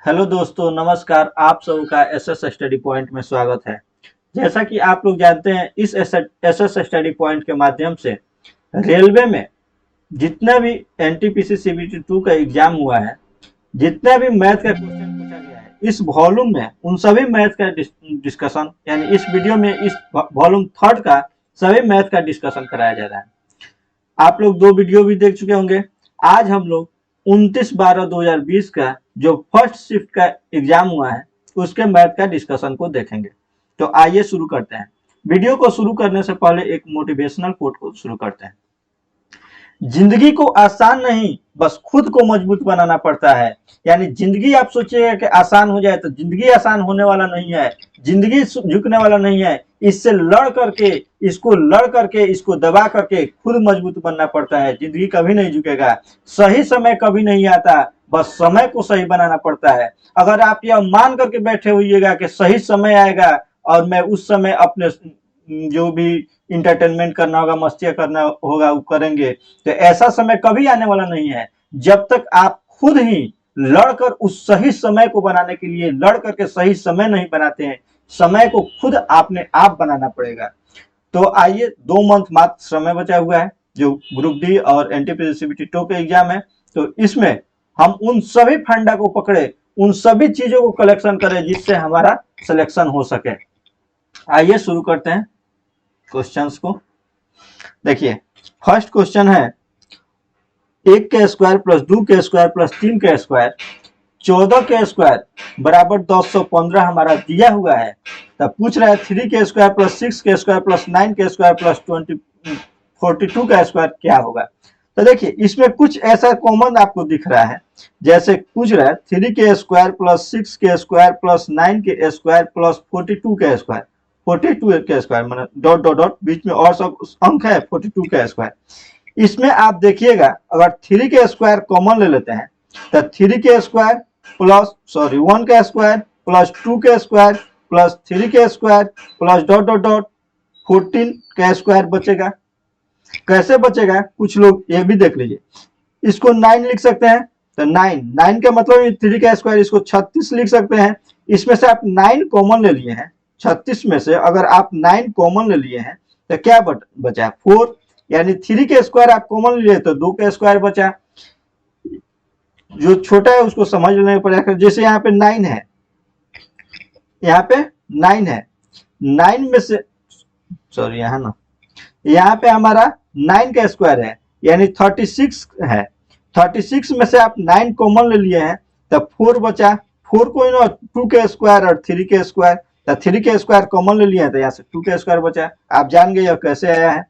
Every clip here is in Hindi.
हेलो दोस्तों, नमस्कार। आप सबका एसएस स्टडी पॉइंट में स्वागत है। जैसा कि आप लोग जानते हैं, इस एसएस स्टडी पॉइंट के माध्यम से रेलवे में जितना भी एनटीपीसी सीबीटी 2 का एग्जाम हुआ है, जितना भी मैथ का क्वेश्चन पूछा गया है इस वॉल्यूम में, उन सभी मैथ का डिस्कशन, यानी इस वीडियो में इस वॉल्यूम थर्ड का सभी मैथ का डिस्कशन कराया जा रहा है। आप लोग 2 वीडियो भी देख चुके होंगे। आज हम लोग 29/12/2020 का जो फर्स्ट शिफ्ट का एग्जाम हुआ है उसके मैथ का डिस्कशन को देखेंगे। तो आइए शुरू करते हैं। वीडियो को शुरू करने से पहले एक मोटिवेशनल कोट को शुरू करते हैं। जिंदगी को आसान नहीं, बस खुद को मजबूत बनाना पड़ता है। यानी जिंदगी आप सोचिएगा कि आसान हो जाए, तो जिंदगी आसान होने वाला नहीं है। जिंदगी झुकने वाला नहीं है। इससे लड़ करके इसको दबा करके खुद मजबूत बनना पड़ता है। जिंदगी कभी नहीं झुकेगा। सही समय कभी नहीं आता, बस समय को सही बनाना पड़ता है। अगर आप यह मान करके बैठे होइएगा कि सही समय आएगा और मैं उस समय अपने जो भी इंटरटेनमेंट करना होगा, मस्तियां करना होगा, वो करेंगे, तो ऐसा समय कभी आने वाला नहीं है। जब तक आप खुद ही लड़कर उस सही समय को बनाने के लिए लड़ करके सही समय नहीं बनाते हैं, समय को खुद आपने आप बनाना पड़ेगा। तो आइए, 2 मंथ मात्र समय बचा हुआ है जो ग्रुप डी और एनटीपीसी सीबीटी 2 के एग्जाम है। तो इसमें हम उन सभी फंडा को पकड़े, उन सभी चीजों को कलेक्शन करें जिससे हमारा सिलेक्शन हो सके। आइए शुरू करते हैं क्वेश्चंस को। देखिए, फर्स्ट क्वेश्चन है 1 के स्क्वायर प्लस 2 के स्क्वायर प्लस 3 के स्क्वायर 14 के स्क्वायर बराबर 215 हमारा दिया हुआ है। तब पूछ रहा है 3 के स्क्वायर प्लस 6 के स्क्वायर प्लस 9 के स्क्वायर प्लस 42 का स्क्वायर क्या होगा। तो देखिए, इसमें कुछ ऐसा कॉमन आपको दिख रहा है। जैसे पूछ रहा है 3 के स्क्वायर प्लस 6 के स्क्वायर प्लस 9 के स्क्वायर प्लस 42 के स्क्वायर, 42 के स्क्वायर मतलब डॉट डॉट डॉट बीच में और सब अंक है 42 का स्क्वायर। इसमें आप देखिएगा, अगर 3 के स्क्वायर कॉमन ले लेते हैं तो 3 के स्क्वायर प्लस 1 का स्क्वायर प्लस 2 के स्क्वायर प्लस 3 के square plus dot dot dot 14 का स्क्वायर बचेगा। कैसे बचेगा, कुछ लोग ये भी देख लीजिए। इसको 9 लिख सकते हैं, तो 9 का मतलब 3 का स्क्वायर, इसको 36 लिख सकते हैं। इसमें से आप 9 कॉमन ले लिए हैं। 36 में से अगर आप 9 कॉमन ले लिए हैं तो क्या बचा 4, यानी 3 के स्क्वायर आप कॉमन ले लिए तो 2 का स्क्वायर बचा। जो छोटा है उसको समझ लेने पड़ेगा। जैसे यहाँ पे 9 है, यहाँ पे 9 है, 9 में से सॉरी यहाँ पे हमारा 9 का स्क्वायर है यानी 36 है। 36 में से आप 9 कॉमन ले लिए हैं तो 4 बचा। 4 को 2 के स्क्वायर और 3 के स्क्वायर, तो 3 के स्क्वायर कॉमन ले लिए हैं तो यहाँ से 2 के स्क्वायर बचा। आप जान गए यह कैसे आया है।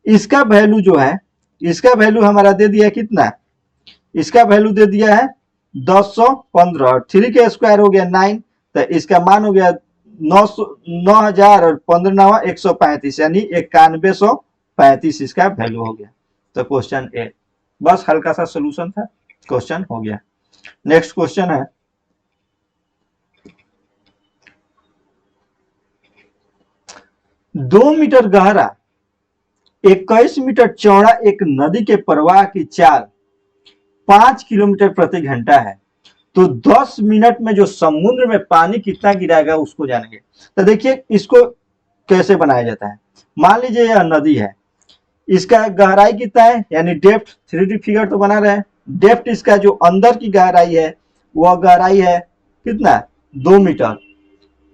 इसका वैल्यू जो है, इसका वैल्यू हमारा दे दिया कितना, इसका वैल्यू दे दिया है 215 और 3 के स्क्वायर हो गया 9, तो इसका मान हो गया 9000 और 15 135 यानी 9135 इसका वैल्यू हो गया। तो क्वेश्चन ए, बस हल्का सा सोल्यूशन था, क्वेश्चन हो गया। नेक्स्ट क्वेश्चन है 2 मीटर गहरा 21 मीटर चौड़ा एक नदी के प्रवाह की चाल 5 किलोमीटर प्रति घंटा है। तो 10 मिनट में जो समुद्र में पानी कितना गिराएगा उसको जानेंगे। तो देखिए, इसको कैसे बनाया जाता है। मान लीजिए यह नदी है, इसका गहराई कितना है, यानी डेप्थ 3D फिगर तो बना रहे हैं। डेप्थ इसका जो अंदर की गहराई है वह गहराई है कितना, 2 मीटर।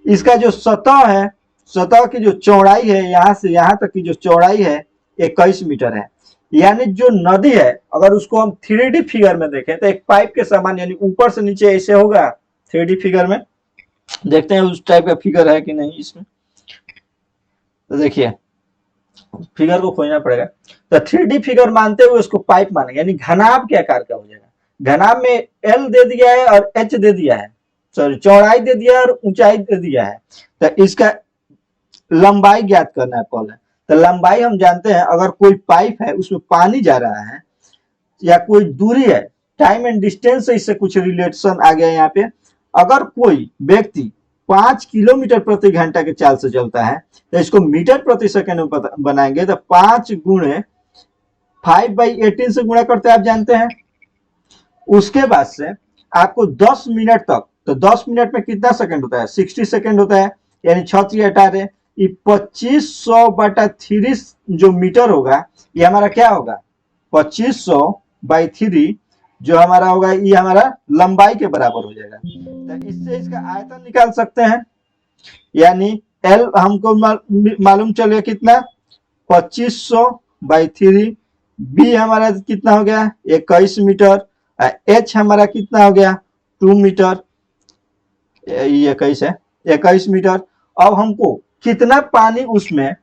इसका जो सतह है, सतह की जो चौड़ाई है यहाँ से यहाँ तक की जो चौड़ाई है 21 मीटर है। यानी जो नदी है, अगर उसको हम 3D फिगर में देखें तो एक पाइप के समान, यानी ऊपर से नीचे ऐसे होगा। 3D फिगर में देखते हैं उस टाइप का फिगर है कि नहीं इसमें। तो देखिए, फिगर को खोजना पड़ेगा। तो 3D फिगर मानते हुए उसको पाइप मानेंगे, यानी घनाभ के आकार का हो जाएगा। घनाभ में L दे दिया है और H दे दिया है, सॉरी चौड़ाई दे दिया है और ऊंचाई दे दिया है। तो इसका लंबाई ज्ञात करना है पहले। तो लंबाई हम जानते हैं, अगर कोई पाइप है उसमें पानी जा रहा है या कोई दूरी है, टाइम एंड डिस्टेंस से इससे कुछ रिलेशन आ गया यहाँ पे। अगर कोई व्यक्ति 5 किलोमीटर प्रति घंटा के चाल से चलता है तो इसको मीटर प्रति सेकंड में बनाएंगे तो 5 गुणे 5/18 से गुणा करते हैं, आप जानते हैं। उसके बाद से आपको 10 मिनट तक तो 10 मिनट में कितना सेकंड होता है? 60 सेकंड होता है, यानी 6 हटा रहे, ये 2500/3 जो मीटर होगा ये हमारा क्या होगा? 2500/3 जो हमारा होगा ये हमारा लंबाई के बराबर हो जाएगा। तो इससे इसका आयतन निकाल सकते हैं, यानी एल हमको मालूम चल गया कितना? 2500/3। बी हमारा कितना हो गया? 21 मीटर। एच हमारा कितना हो गया? 2 मीटर। ये 21 है, 21 मीटर। अब हमको कितना पानी उसमें,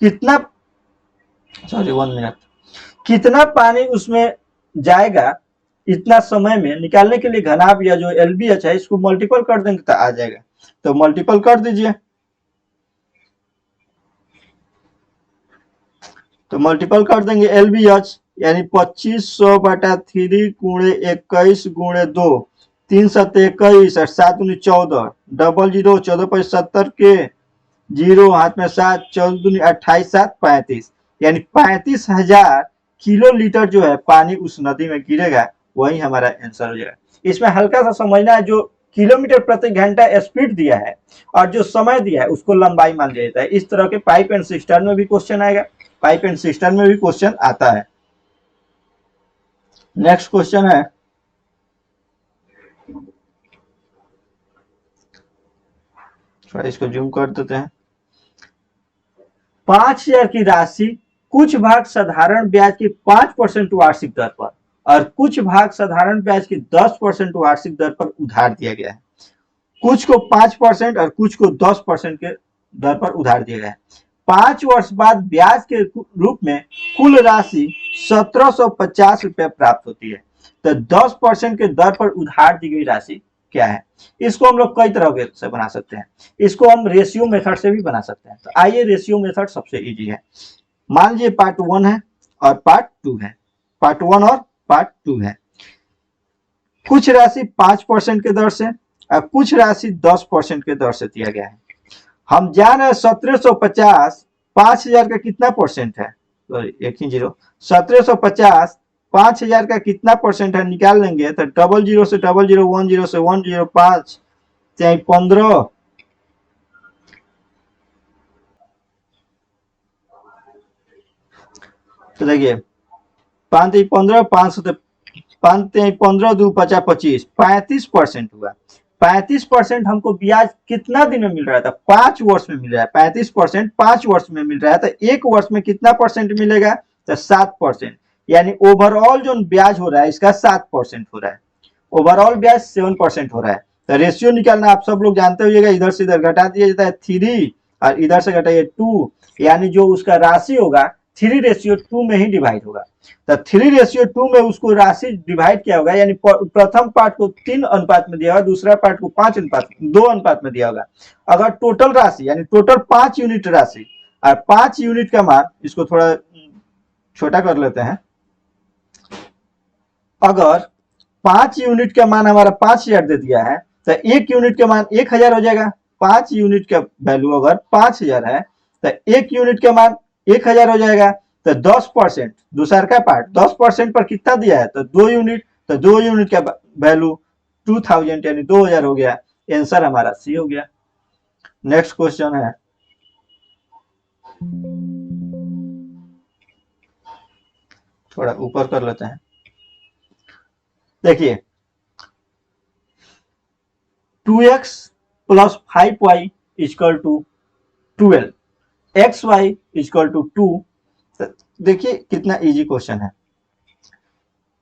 कितना 1 मिनट, कितना पानी उसमें जाएगा इतना समय में निकालने के लिए घनाभ या जो एलबीएच है इसको मल्टीपल कर देंगे तो आ जाएगा। तो मल्टीपल कर दीजिए, तो मल्टीपल कर देंगे एलबीएच, यानी 2500/3 गुणे 21 गुणे 2, 3 7 21 और 7 दूनी 14, 00 14 पर 70 के 0 हाथ में 7, 14 दूनी 28 7 35, यानी 35,000 किलो लीटर जो है पानी उस नदी में गिरेगा, वही हमारा आंसर हो जाएगा। इसमें हल्का सा समझना है, जो किलोमीटर प्रति घंटा स्पीड दिया है और जो समय दिया है उसको लंबाई मान लिया जाता है। इस तरह के पाइप एंड सिस्टम में भी क्वेश्चन आएगा, पाइप एंड सिस्टम में भी क्वेश्चन आता है। नेक्स्ट क्वेश्चन है, थोड़ा इसको जूम कर देते हैं। 5,000 की राशि कुछ भाग साधारण ब्याज की 5% वार्षिक दर पर और कुछ भाग साधारण ब्याज की 10% वार्षिक दर पर उधार दिया गया है। कुछ को 5% और कुछ को 10% के दर पर उधार दिया गया है। 5 वर्ष बाद ब्याज के रूप में कुल राशि 1750 रुपये प्राप्त होती है। तो 10% के दर पर उधार दी गई राशि क्या है? इसको हम लोग कई तरह से बना सकते हैं। इसको हम रेशियो मेथड से भी बना सकते हैं। तो आइए, रेशियो मेथड सबसे इजी है। मान लीजिए पार्ट 1 है और पार्ट 2 है, पार्ट 1 और पार्ट 2 है। कुछ राशि 5% के दर से और कुछ राशि 10% के दर से दिया गया है। हम जान रहे 1750 5,000 का कितना परसेंट है? तो एक ही जीरो, 1750 5,000 का कितना परसेंट है निकाल लेंगे तो 00 से 00 10 से 105 15, तो देखिए 5 15 5 15 2 50 25 35% हुआ। 35% हमको ब्याज कितना दिन में मिल रहा था? 5 वर्ष में मिल रहा है। 35% 5 वर्ष में मिल रहा है, तो 1 वर्ष में कितना परसेंट मिलेगा? तो 7%, यानी ओवरऑल जो ब्याज हो रहा है इसका 7% हो रहा है। ओवरऑल ब्याज 7% हो रहा है। तो रेशियो निकालना आप सब लोग जानते होइएगा, इधर से इधर घटा दिया जाता है 3 और इधर से घटाइए 2, यानी जो उसका राशि होगा 3:2 में ही डिवाइड होगा। तो 3:2 में उसको राशि डिवाइड किया होगा, यानी प्रथम पार्ट को 3 अनुपात में दिया होगा, दूसरा पार्ट को 2 अनुपात में दिया होगा। अगर टोटल राशि यानी टोटल 5 यूनिट राशि और 5 यूनिट का मान, इसको थोड़ा छोटा कर लेते हैं। अगर 5 यूनिट का मान हमारा 5,000 दे दिया है तो 1 यूनिट का मान 1,000 हो जाएगा। 5 यूनिट का वैल्यू अगर 5,000 है तो 1 यूनिट का मान 1,000 हो जाएगा। तो 10%, दूसरा का पार्ट 10% पर कितना दिया है? तो 2 यूनिट, तो 2 यूनिट का वैल्यू 2000 यानी 2000 हो गया। आंसर हमारा सी हो गया। नेक्स्ट क्वेश्चन है, थोड़ा ऊपर कर लेते हैं। देखिए 2x + 5y = 12, xy = 2। देखिए कितना इजी क्वेश्चन है।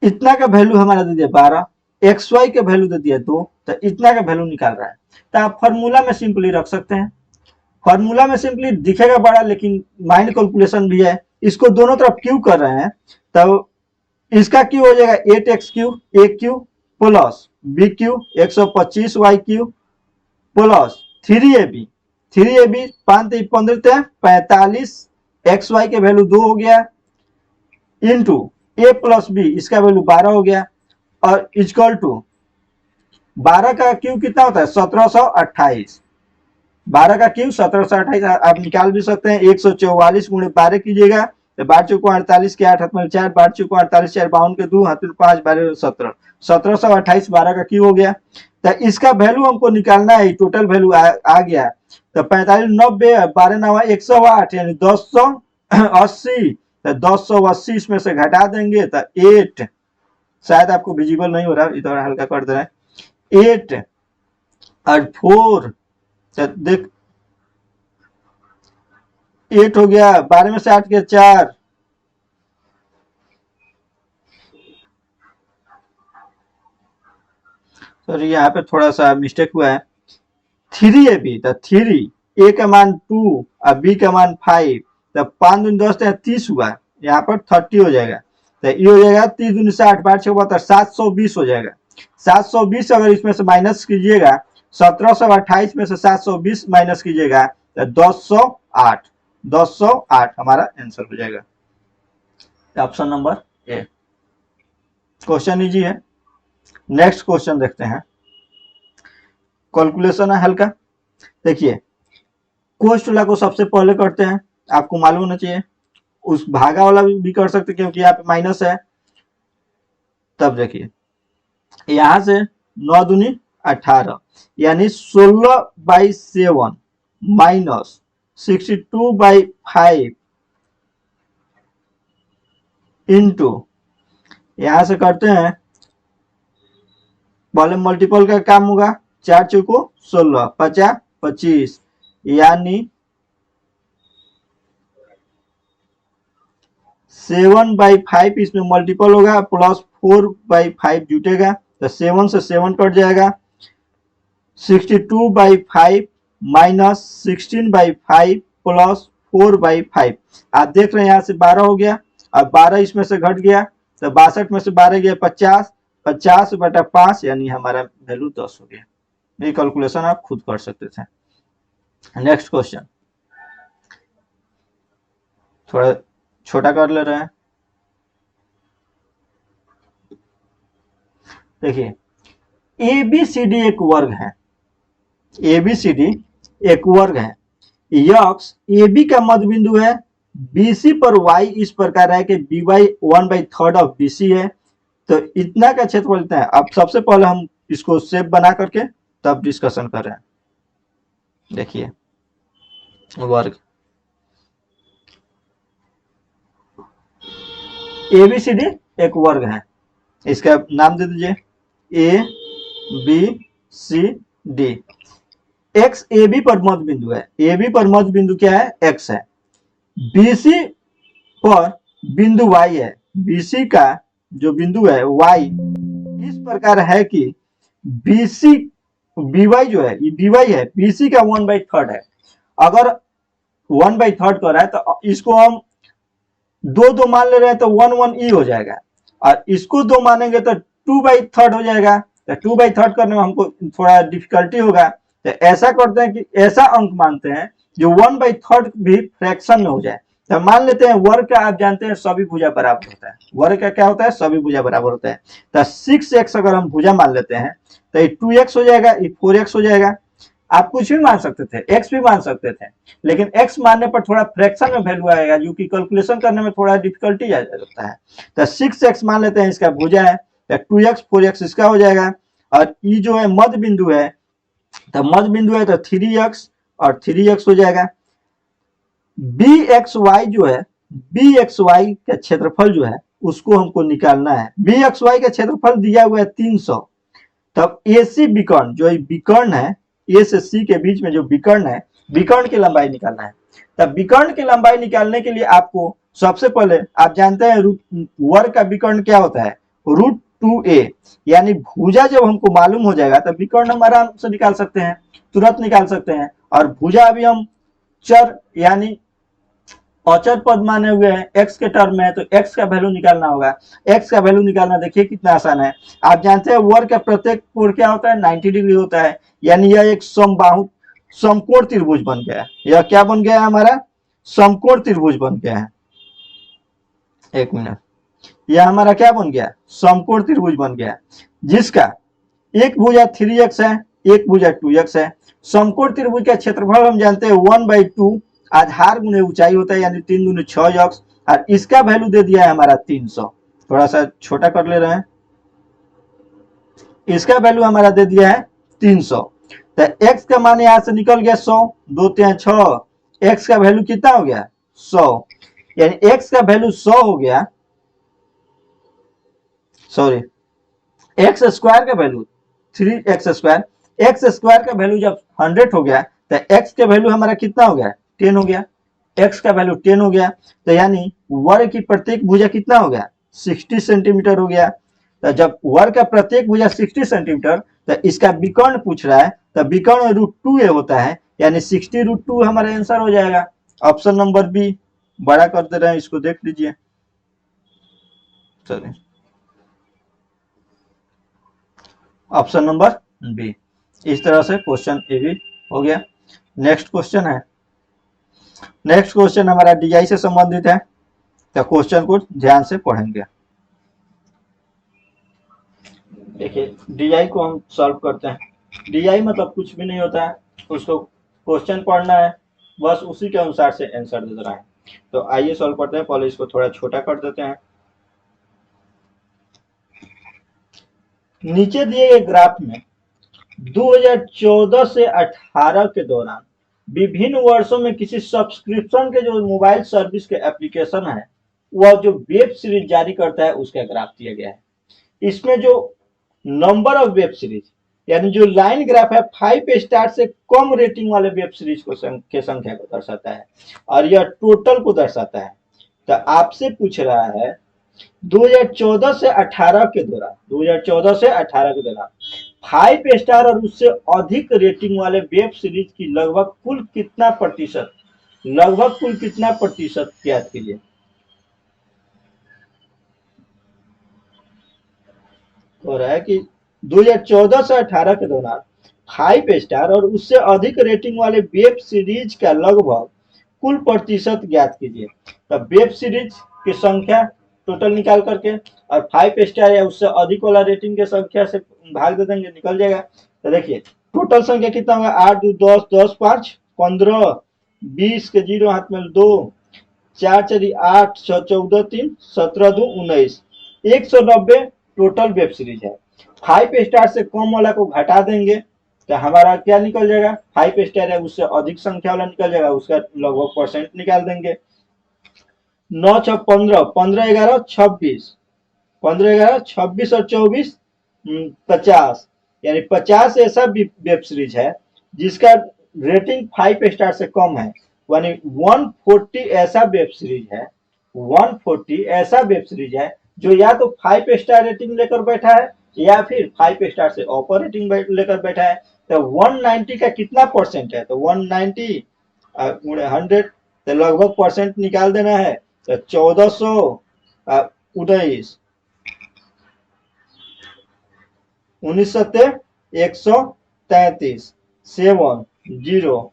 इतना का वैल्यू हमारा दे दिया 12, xy का वैल्यू दे दिया 2, तो इतना का वैल्यू निकाल रहा है। तो आप फॉर्मूला में सिंपली रख सकते हैं। फॉर्मूला में सिंपली दिखेगा बड़ा, लेकिन माइंड कैलकुलेशन भी है। इसको दोनों तरफ क्यू कर रहे हैं, तो इसका क्यू हो जाएगा 8x³ a Q plus b Q 125y Q plus 3ab 5 15 45, xy के वैल्यू 2 हो गया, इंटू a + b, इसका वैल्यू 12 हो गया, और इक्वल टू 12 का क्यू कितना होता है? 1728। 12 का क्यू 1728 आप निकाल भी सकते हैं। 144 गुणे 12 कीजिएगा तो 12 चौको 48 के 8 हाथ में 4, 12 चौको 48 4 52 के 2 हाथ में 5 12 17 1728 12 का क्यू हो गया। तो इसका वैल्यू हमको निकालना है, टोटल वैल्यू आ गया। तो 45 90 12 9 108 यानी 1080। तो 1080 इसमें से घटा देंगे तो 8, शायद आपको विजिबल नहीं हो रहा, इधर हल्का कर दे रहे हैं, 8 और 4, तो देख 8 हो गया, 12 में से 8 के 4, सॉरी यहाँ पे थोड़ा सा मिस्टेक हुआ है। 3 है बी, तो 3 ए का मान 2 और बी का मान 5, तो 5 दूनी 10 30 हुआ, यहाँ पर 30 हो जाएगा। तो ये हो जाएगा 30 दूनी 60 8 6 72 720 हो जाएगा। 720 अगर इसमें से माइनस कीजिएगा, 1728 में से 720 माइनस कीजिएगा तो 1008, 1008 हमारा आंसर हो जाएगा। Option number A. Question easy है। नेक्स्ट क्वेश्चन देखते हैं। कैलकुलेशन है हल्का। देखिए कोष्ट वाला को सबसे पहले करते हैं, आपको मालूम होना चाहिए। उस भागा वाला भी कर सकते क्योंकि यहाँ पे माइनस है। तब देखिए यहां से 9 दूनी 18 यानी 16/7 माइनस 62/5 इंटू, यहां से करते हैं पहले मल्टीपल का काम होगा, 4 चौको 16 50 25 यानी 7/5 इसमें मल्टीपल होगा प्लस 4/5 जुटेगा, तो 7 से 7 कट जाएगा। 62/5 माइनस 16/5 प्लस 4/5, आप देख रहे हैं यहाँ से 12 हो गया और 12 इसमें से घट गया, तो 62 में से 12 गया 50, 50/5 यानी हमारा वैल्यू 10 हो गया। ये कैलकुलेशन आप खुद कर सकते थे। नेक्स्ट क्वेश्चन थोड़ा छोटा कर ले रहे हैं। देखिए एबीसीडी एक वर्ग है, एबीसीडी एक वर्ग है। यक्स AB का मध्य बिंदु है, BC पर Y इस प्रकार है कि BY 1/3 ऑफ BC है, तो इतना का क्षेत्रफल इतना है। अब सबसे पहले हम इसको शेप बना करके तब डिस्कशन कर रहे हैं। देखिए वर्ग ABCD एक वर्ग है, इसका नाम दे दीजिए ABCD। एक्स AB पर मध्य बिंदु है, AB पर मध्य बिंदु क्या है, X है। BC पर बिंदु Y है, BC का जो बिंदु है Y इस प्रकार है कि BC BY जो है ये BY है, BC का 1/3 है। अगर 1/3 कर रहा है तो इसको हम 2 मान ले रहे हैं तो 1 हो जाएगा, और इसको 2 मानेंगे तो 2/3 हो जाएगा। तो 2/3 करने में हमको थोड़ा डिफिकल्टी होगा, तो ऐसा करते हैं कि ऐसा अंक मानते हैं जो 1/3 भी फ्रैक्शन में हो जाए। तो मान लेते हैं वर्ग का, आप जानते हैं सभी भुजा बराबर होता है। वर्ग का क्या होता है, सभी भुजा बराबर होता है। तो 6x अगर हम भुजा मान लेते हैं तो ये 2x हो जाएगा, ये 4x हो जाएगा। आप कुछ भी मान सकते थे, x भी मान सकते थे, लेकिन x मानने पर थोड़ा फ्रैक्शन में वैल्यू आएगा जो कि कैलकुलेशन करने में थोड़ा डिफिकल्टी आ जाता है। तो 6x मान लेते हैं, इसका भुजा है, तो 2x 4x इसका हो जाएगा। और ये जो है मध्य बिंदु है, तो मध्य बिंदु है तो 3x और 3x हो जाएगा। BXY जो है, BXY का क्षेत्रफल जो है उसको हमको निकालना है। BXY का क्षेत्रफल दिया हुआ है 300। तब AC विकर्ण जो विकर्ण है, A से C के बीच में जो विकर्ण है, विकर्ण की लंबाई निकालना है। तब विकर्ण की लंबाई निकालने के लिए आपको सबसे पहले, आप जानते हैं वर्ग का विकर्ण क्या होता है, √2a, यानी भुजा जब हमको मालूम हो जाएगा तब विकर्ण हम आराम से निकाल सकते हैं, तुरंत निकाल सकते हैं। और भुजा अभी हम चर यानी अचर पद माने हुए हैं, x के टर्म में, तो x का वैल्यू निकालना होगा। x का वैल्यू निकालना देखिए कितना आसान है। आप जानते हैं वर्ग का प्रत्येक कोण क्या होता है, 90 डिग्री होता है, यानी यह एक समबाहु समकोण त्रिभुज बन गया है। यह क्या बन गया है, हमारा समकोण त्रिभुज बन गया है। एक मिनट, यह हमारा क्या बन गया, समकोण त्रिभुज बन गया, जिसका एक भुजा 3x है, एक भुजा 2x है। समकोण त्रिभुज का क्षेत्रफल हम जानते हैं 1/2 आधार गुणे ऊंचाई होता है, यानी 3 दूनी 6x, और इसका वैल्यू दे दिया है हमारा 300। थोड़ा सा छोटा कर ले रहे हैं। इसका वैल्यू हमारा दे दिया है 300। तो x का मान यहां से निकल गया 100, 2 3 6, x का वैल्यू कितना हो गया 100, यानी x का वैल्यू 100 हो गया, सॉरी एक्स स्क्वायर का वैल्यू 3x², एक्स स्क्वायर का वैल्यू जब 100 हो गया तो x का वैल्यू हमारा कितना हो गया 10 हो गया, x का वैल्यू 10 हो गया, तो यानी वर्ग की प्रत्येक भुजा कितना हो गया 60 सेंटीमीटर हो गया। तो जब वर्ग का प्रत्येक भुजा 60 सेंटीमीटर, तो इसका विकर्ण पूछ रहा है, तो विकर्ण √2a होता है, यानी 60√2 हमारा आंसर हो जाएगा। ऑप्शन नंबर बी, बड़ा कर दे रहे हैं इसको, देख लीजिए, चलिए ऑप्शन नंबर बी। इस तरह से क्वेश्चन ए भी हो गया। नेक्स्ट क्वेश्चन है, नेक्स्ट क्वेश्चन हमारा डीआई से संबंधित है, तो क्वेश्चन को ध्यान से पढ़ेंगे। देखिए डीआई को हम सॉल्व करते हैं। डीआई मतलब कुछ भी नहीं होता है, उसको क्वेश्चन पढ़ना है, बस उसी के अनुसार से आंसर दे रहा है। तो आइए सॉल्व करते हैं। पहले इसको थोड़ा छोटा कर देते हैं। नीचे दिए गए ग्राफ में 2014 से 18 के दौरान विभिन्न वर्षों में किसी सब्सक्रिप्शन के जो मोबाइल सर्विस के एप्लीकेशन है, वह जो वेब सीरीज जारी करता है उसका ग्राफ दिया गया है। इसमें जो नंबर ऑफ वेब सीरीज, यानी जो लाइन ग्राफ है 5 स्टार से कम रेटिंग वाले वेब सीरीज को के संख्या को दर्शाता है, और यह टोटल को दर्शाता है। तो आपसे पूछ रहा है 2014 से 18 के दौरान, 2014 से 18 के दौरान 5 स्टार और उससे अधिक रेटिंग वाले वेब सीरीज की लगभग कुल कितना प्रतिशत ज्ञात कीजिए। हो रहा है कि 2014 से 18 के दौरान 5 स्टार और उससे अधिक रेटिंग वाले वेब सीरीज का लगभग कुल प्रतिशत ज्ञात कीजिए। तो वेब सीरीज की संख्या टोटल निकाल करके और 5 स्टार या उससे अधिक वाला रेटिंग की संख्या से भाग दे देंगे, निकल जाएगा। तो देखिए टोटल संख्या कितना होगा, 8 2 10, 10 5 15, 20 के 0 हाथ में 2, 4 4 8, 6 14 3, 17 2 19, 190 टोटल वेब सीरीज है। 5 स्टार से कम वाला को घटा देंगे तो हमारा क्या निकल जाएगा, 5 स्टार है उससे अधिक संख्या वाला निकल जाएगा, उसका लगभग परसेंट निकाल देंगे। 9 6 15, 15 11 26, 15 11 26 और 24 50, यानी 50 ऐसा वेब सीरीज है जिसका रेटिंग 5 स्टार से कम है, यानी 140 ऐसा वेब सीरीज है, 140 ऐसा वेब सीरीज है जो या तो 5 स्टार रेटिंग लेकर बैठा है या फिर 5 स्टार से ऊपर रेटिंग लेकर बैठा है। तो 190 का कितना परसेंट है, तो 190 100, तो लगभग परसेंट निकाल देना है। तो 1419, 19 133, 7 0,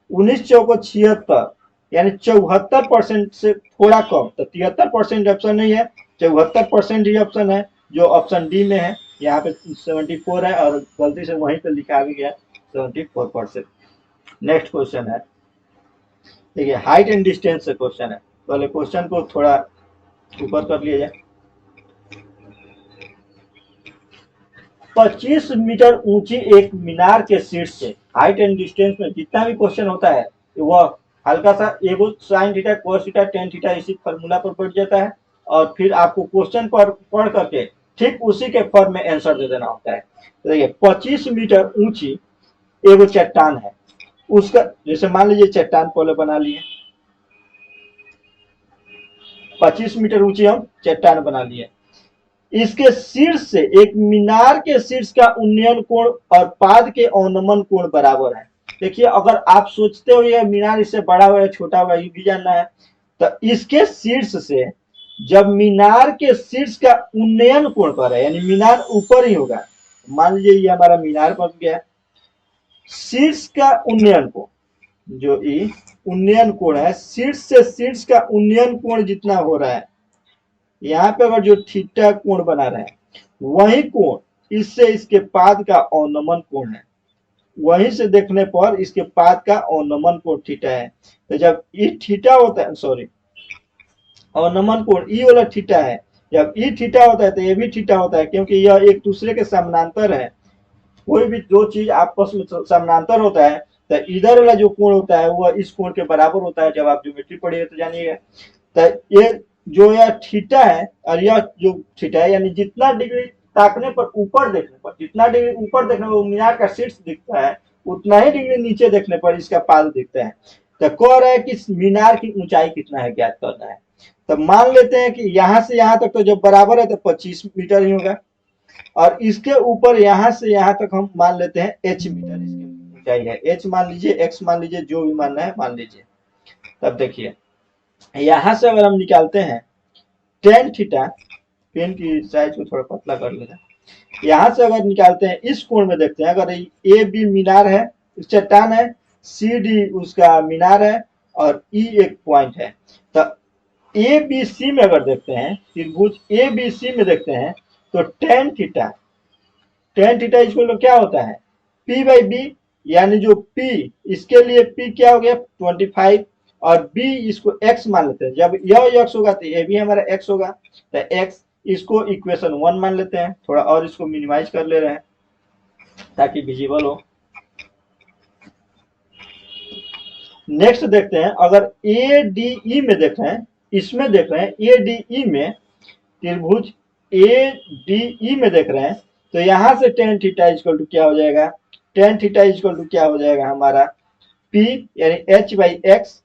19 चौको 76, यानी 74% से थोड़ा कम। तो 73% ऑप्शन नहीं है, 74% ही ऑप्शन है, जो ऑप्शन डी में है। यहाँ पे 74 है और गलती से वहीं पे लिखा भी गया 74%। नेक्स्ट क्वेश्चन है, देखिए हाइट एंड डिस्टेंस से क्वेश्चन है। पहले क्वेश्चन को थोड़ा ऊपर कर लिया जाए। 25 मीटर ऊंची एक मीनार के शीर्ष से, हाइट एंड डिस्टेंस में जितना भी क्वेश्चन होता है वह हल्का सा एगो sine theta, cos theta, tan theta इसी फॉर्मूला पर बैठ जाता है, और फिर आपको क्वेश्चन पर पढ़ करके ठीक उसी के फॉर्म में आंसर दे देना होता है। तो देखिए 25 मीटर ऊंची एगो चट्टान है, उसका जैसे मान लीजिए चट्टान पहले बना लिए, 25 मीटर ऊंची हम चट्टान बना लिए। इसके शीर्ष से एक मीनार के शीर्ष का उन्नयन कोण और पाद के अवनमन कोण बराबर है। देखिए अगर आप सोचते हो ये मीनार इससे बड़ा हुआ है छोटा हुआ, ये भी जानना है, तो इसके शीर्ष से जब मीनार के शीर्ष का उन्नयन कोण पर है, यानी मीनार ऊपर ही होगा, मान लीजिए ये हमारा मीनार बन गया, शीर्ष का उन्नयन कोण, जो ये उन्नयन कोण है, शीर्ष से शीर्ष का उन्नयन कोण जितना हो रहा है, यहाँ पे अगर जो थीटा कोण बना रहे हैं वही कोण इससे इसके पाद का अवनमन कोण है, वहीं से देखने पर इसके पाद का अवनमन कोण थीटा है। तो जब ये थीटा होता है, सॉरी अवनमन कोण ई वाला थीटा है, जब ई थीटा होता है तो ये भी थीटा होता है, क्योंकि यह एक दूसरे के समानांतर है। कोई भी दो चीज आपस में समानांतर होता है तो इधर वाला जो कोण होता है वह इस कोण के बराबर होता है। जब आप ज्योमेट्री पढ़िए तो जानिएगा। तो ये जो यह थीटा है और यह जो थीटा है, यानी जितना डिग्री ताकने पर ऊपर देखने पर, जितना डिग्री ऊपर देखने पर मीनार का शीर्ष दिखता है, उतना ही डिग्री नीचे देखने पर इसका पाद दिखता है। तो कह रहा है कि मीनार की ऊंचाई कितना है ज्ञात करना है। तो मान लेते हैं कि यहाँ से यहाँ तक तो जब बराबर है तो 25 मीटर ही होगा, और इसके ऊपर यहाँ से यहाँ तक हम मान लेते हैं h मीटर इसकी ऊंचाई है। h मान लीजिए, x मान लीजिए, जो भी मानना है मान लीजिए। तब देखिए यहां से अगर हम निकालते हैं टेन थीटा, पेन की साइज को थोड़ा पतला कर लेना, यहां से अगर निकालते हैं इस कोण में देखते हैं, अगर ए बी मीनार है, चट्टान है, सी डी उसका मीनार है, और ई एक पॉइंट है। तो ए बी सी में अगर देखते हैं, त्रिभुज ए बी सी में देखते हैं तो टेन थीटा इसको क्या होता है P बाई बी, यानी जो P इसके लिए P क्या हो गया 25, और B इसको x मान लेते हैं। जब यह x होगा तो ये भी हमारा x होगा, तो x इसको इक्वेशन 1 मान लेते हैं। थोड़ा और इसको मिनिमाइज कर ले रहे हैं ताकि विजिबल हो। नेक्स्ट देखते हैं, अगर ADE में देख रहे हैं, इसमें देख रहे हैं ADE में, त्रिभुज ADE में देख रहे हैं, तो यहां से टेन थीटा इक्वल टू क्या हो जाएगा, टेन थीटा इक्वल टू क्या हो जाएगा हमारा P यानी h बाई एक्स,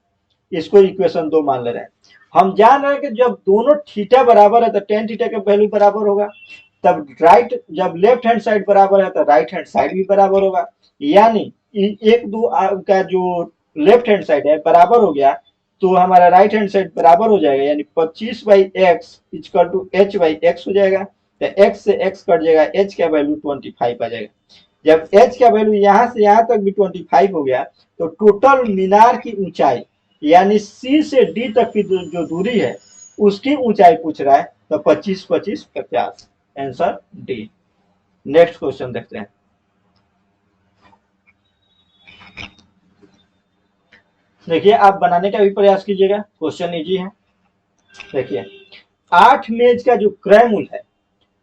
इसको इक्वेशन 2 मान ले रहे हैं। हम जान रहे हैं कि जब दोनों थीटा बराबर है तो टेन थीटा का वैल्यू बराबर होगा, तब जब लेफ्ट हैंड साइड बराबर है तो राइट हैंड साइड भी बराबर होगा। यानी एक दो का जो लेफ्ट हैंड साइड है बराबर हो गया तो हमारा राइट हैंड साइड बराबर हो जाएगा, यानी 25 by X equal to h by X हो जाएगा। तो x से x कट जाएगा, h का वैल्यू 25 आ जाएगा। जब h का वैल्यू यहाँ से यहाँ तक भी 25 हो गया तो टोटल मीनार की ऊंचाई यानी C से D तक की जो दूरी है उसकी ऊंचाई पूछ रहा है, तो 25 25 50, आंसर डी। नेक्स्ट क्वेश्चन देखते हैं। देखिए आप बनाने का भी प्रयास कीजिएगा, क्वेश्चन इजी है। देखिए 8 मेज का जो क्रय मूल्य है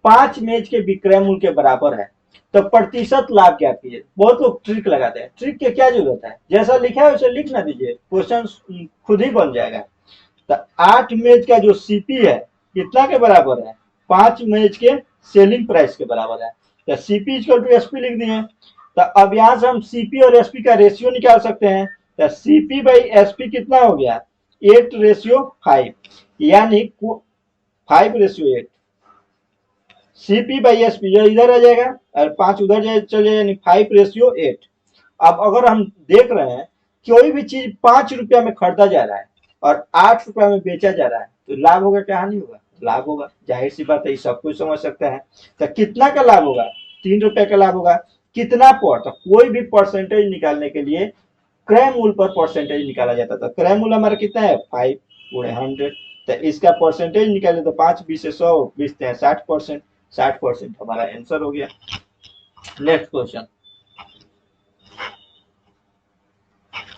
5 मेज के विक्रय मूल्य के बराबर है, तो प्रतिशत लाभ क्या कीजिए। बहुत लोग ट्रिक लगाते हैं, ट्रिक की क्या जरूरत है, जैसा लिखा है वैसे लिख ना दीजिए, क्वेश्चन खुद ही बन जाएगा। तो 8 मेज का जो सीपी है कितना के बराबर है, 5 मेज के सेलिंग प्राइस के बराबर है। तो सीपी इक्वल टू एसपी लिख दिए। तो अब यहां से हम सीपी और एसपी का रेशियो निकाल सकते हैं। तो सीपी बाई एसपी कितना हो गया 8:5, यानी 5:8। सीपी बाई एसपी इधर आ जाएगा और 5 उधर चले जाएगा, यानी 5:8। अब अगर हम देख रहे हैं कोई भी चीज 5 रुपया में खरीदा जा रहा है और 8 रुपया में बेचा जा रहा है, तो लाभ होगा क्या हानि होगा, लाभ होगा। जाहिर सी बात है, सब कुछ समझ सकता है। तो कितना का लाभ होगा, 3 रुपए का लाभ होगा। कितना पर, तो कोई भी परसेंटेज निकालने के लिए क्रय मूल्य पर परसेंटेज निकाला जाता था। क्रय मूल्य हमारा कितना है 5/100, तो इसका परसेंटेज निकाले तो 5 20 से 100 20 60%, 60% हमारा आंसर हो गया। नेक्स्ट क्वेश्चन,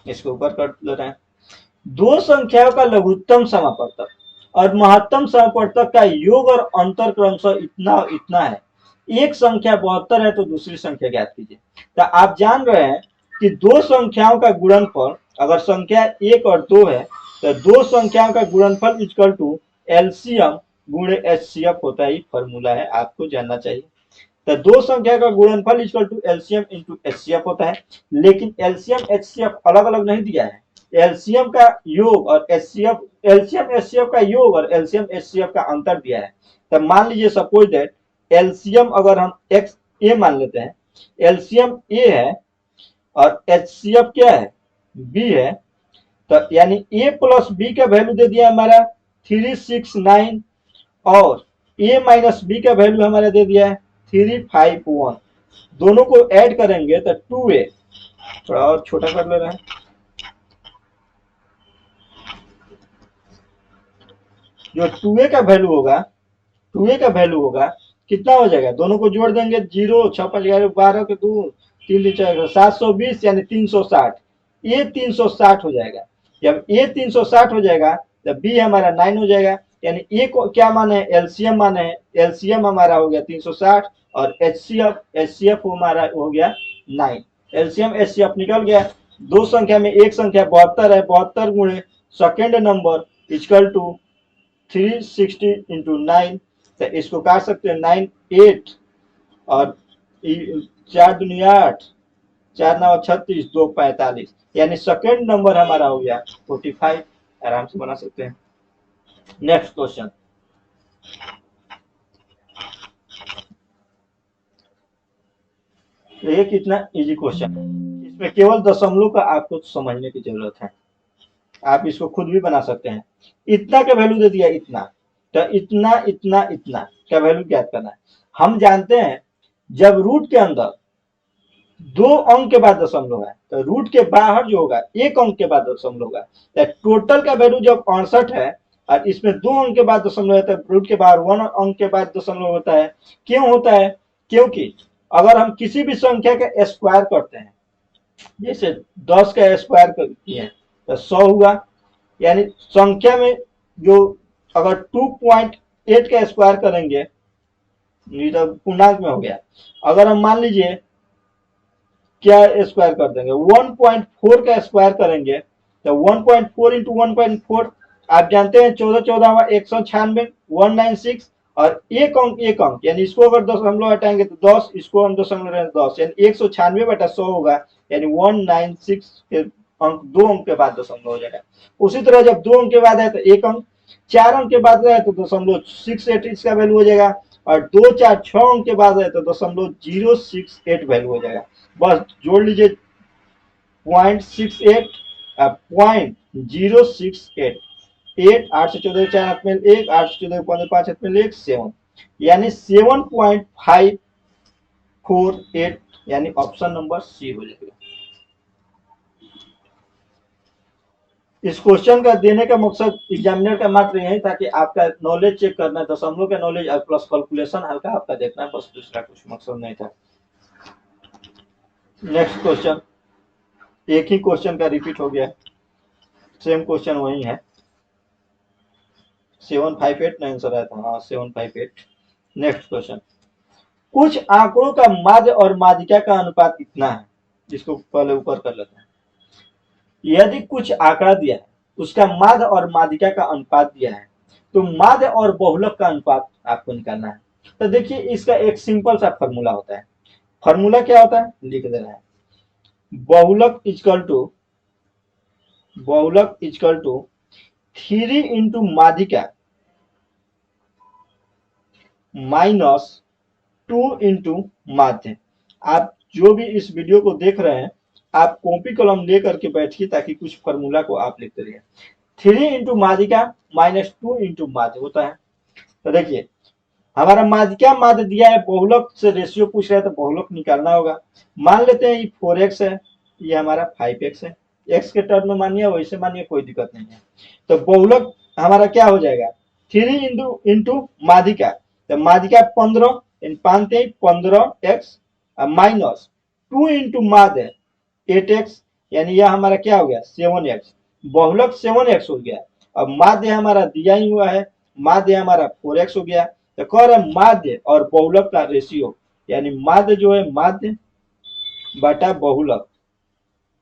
इसको ऊपर कर ले रहे हैं। दो संख्याओं का लघुत्तम समापवर्तक और महत्तम समापवर्तक का योग और अंतर क्रमशः इतना इतना है। एक संख्या 72 है तो दूसरी संख्या ज्ञात कीजिए। तो आप जान रहे हैं कि दो संख्याओं का गुणनफल, अगर संख्या 1 और 2 है तो दो संख्याओं का गुणनफल इक्वल टू एलसीएम गुणे एचसीएफ होता है। फॉर्मूला है, आपको जानना चाहिए। तो दो संख्या का गुणनफल equal to LCM into HCF होता है, लेकिन एलसीएम एचसीएफ अलग अलग नहीं दिया है। एलसीएम का योग और एचसीएफ, एलसीएम एचसीएफ का योग और एलसीएम एचसीएफ का अंतर दिया है। तो मान लीजिए सपोज दैट एलसीएम अगर हम एक्स ए मान लेते हैं, एलसीएम ए है और एचसीएफ क्या है बी है, तो यानी ए प्लस बी का वैल्यू दे दिया हमारा 369 और ए माइनस बी का वैल्यू हमारा दे दिया है 351। दोनों को ऐड करेंगे तो 2a, थोड़ा और छोटा कर ले रहे हैं, जो 2a का वैल्यू होगा, 2a का वैल्यू होगा कितना हो जाएगा, दोनों को जोड़ देंगे 0 6 5 11 12 के 2 3 4 720 यानी 360, ये 360 हो जाएगा। जब ये 360 हो जाएगा तो बी हमारा 9 हो जाएगा। यानी ये क्या माने है, एलसीएम माने है। एलसीएम हमारा हो गया 360 और एचसीएफ हमारा हो गया 9। एलसीएम एचसीएफ निकल गया। दो संख्या में एक संख्या 72 है, 72 गुणे second number equal to 360 into 9। तो इसको काट सकते हैं 9 8 और 4 दुनिया 8, 4 9 36, 2 45, यानी सेकेंड नंबर हमारा हो गया 45। आराम से बना सकते हैं। नेक्स्ट क्वेश्चन, ये कितना इजी क्वेश्चन है, इसमें केवल दशमलव का आपको समझने की जरूरत है। आप इसको खुद भी बना सकते हैं। इतना का वैल्यू दे दिया, इतना, तो इतना इतना इतना का वैल्यू ज्ञात करना है। हम जानते हैं जब रूट के अंदर 2 अंक के बाद दशमलव है तो रूट के बाहर जो होगा 1 अंक के बाद दशमलव होगा। तो टोटल का वैल्यू जब 68 है और इसमें 2 अंक के बाद दशमलव है तो रूट के बाहर 1 अंक के बाद दशमलव होता है। क्यों होता है? क्योंकि अगर हम किसी भी संख्या का स्क्वायर करते हैं, जैसे 10 का स्क्वायर किए तो 100 हुआ, यानी संख्या में जो अगर 2.8 का स्क्वायर करेंगे नहीं तो पूर्णांक में हो गया। अगर हम मान लीजिए क्या स्क्वायर कर देंगे 1.4 का स्क्वायर करेंगे तो 1.4 इंटू 1.4 आप जानते हैं 14 14 196 196 और एक अंक यानी इसको अगर दशमलव हटाएंगे तो 10, इसको हम दशमलव 10 यानी 196 बटा 100 होगा, यानी 196 के अंक 2 अंक के बाद दशमलव हो जाएगा। उसी तरह जब 2 अंक के बाद है तो एक अंक, 4 अंक के बाद है तो दशमलव 68 इसका वैल्यू हो जाएगा, और 2 4 6 अंक के बाद है तो दशमलव 068 वैल्यू हो जाएगा। बस जोड़ लीजिए 0.68 0.068, 8 8 से 14 4 हाथ में 1, 8 से 14 15 5 हाथ में 1 7, यानी 7.548, यानी ऑप्शन नंबर सी हो जाएगा। इस क्वेश्चन का देने का मकसद एग्जामिनर का मात्र यही था कि आपका नॉलेज चेक करना, दशमलव का नॉलेज और प्लस कैलकुलेशन हल्का आपका देखना है, बस दूसरा कुछ मकसद नहीं था। नेक्स्ट क्वेश्चन, एक ही क्वेश्चन का रिपीट हो गया, सेम क्वेश्चन वही है। 758 ना आंसर आया था, हाँ 758। नेक्स्ट क्वेश्चन, कुछ आंकड़ों का माध्य और माध्यिका का अनुपात कितना है? जिसको पहले ऊपर कर लेते हैं। यदि कुछ आंकड़ा दिया है उसका माध्य और माध्यिका का अनुपात दिया है तो माध्य और बहुलक का अनुपात आपको निकालना है। तो देखिए इसका एक सिंपल सा फॉर्मूला होता है। फॉर्मूला क्या होता है लिख देना है, बहुलक इक्वल टू 3 इंटू माध्यिका माइनस 2 इंटू माध्य। आप जो भी इस वीडियो को देख रहे हैं आप कॉपी कलम लेकर के बैठिए ताकि कुछ फॉर्मूला को आप लिखते रहिए। 3 इंटू माध्यिका माइनस 2 इंटू माध्य होता है। तो देखिए हमारा माध्यिका माध्य दिया है, बहुलक से रेशियो पूछ रहा है तो बहुलक निकालना होगा। मान लेते हैं ये 4x है, ये हमारा 5x है। x के टर्म में मानिए वैसे मानिए, कोई दिक्कत नहीं है। तो बहुलक हमारा क्या हो जाएगा 3 इंटू माध्यिका, तो माध्यिका 15 15x माइनस 2 इंटू माध्य 8x, यानी यह हमारा क्या हो गया 7x। बहुलक 7x हो गया। अब माध्य हमारा दिया ही हुआ है, माध्य हमारा 4x हो गया। तो कह रहे हैं माध्य और बहुलक का रेशियो, यानी माध्य जो है माध्य बटा बहुलक,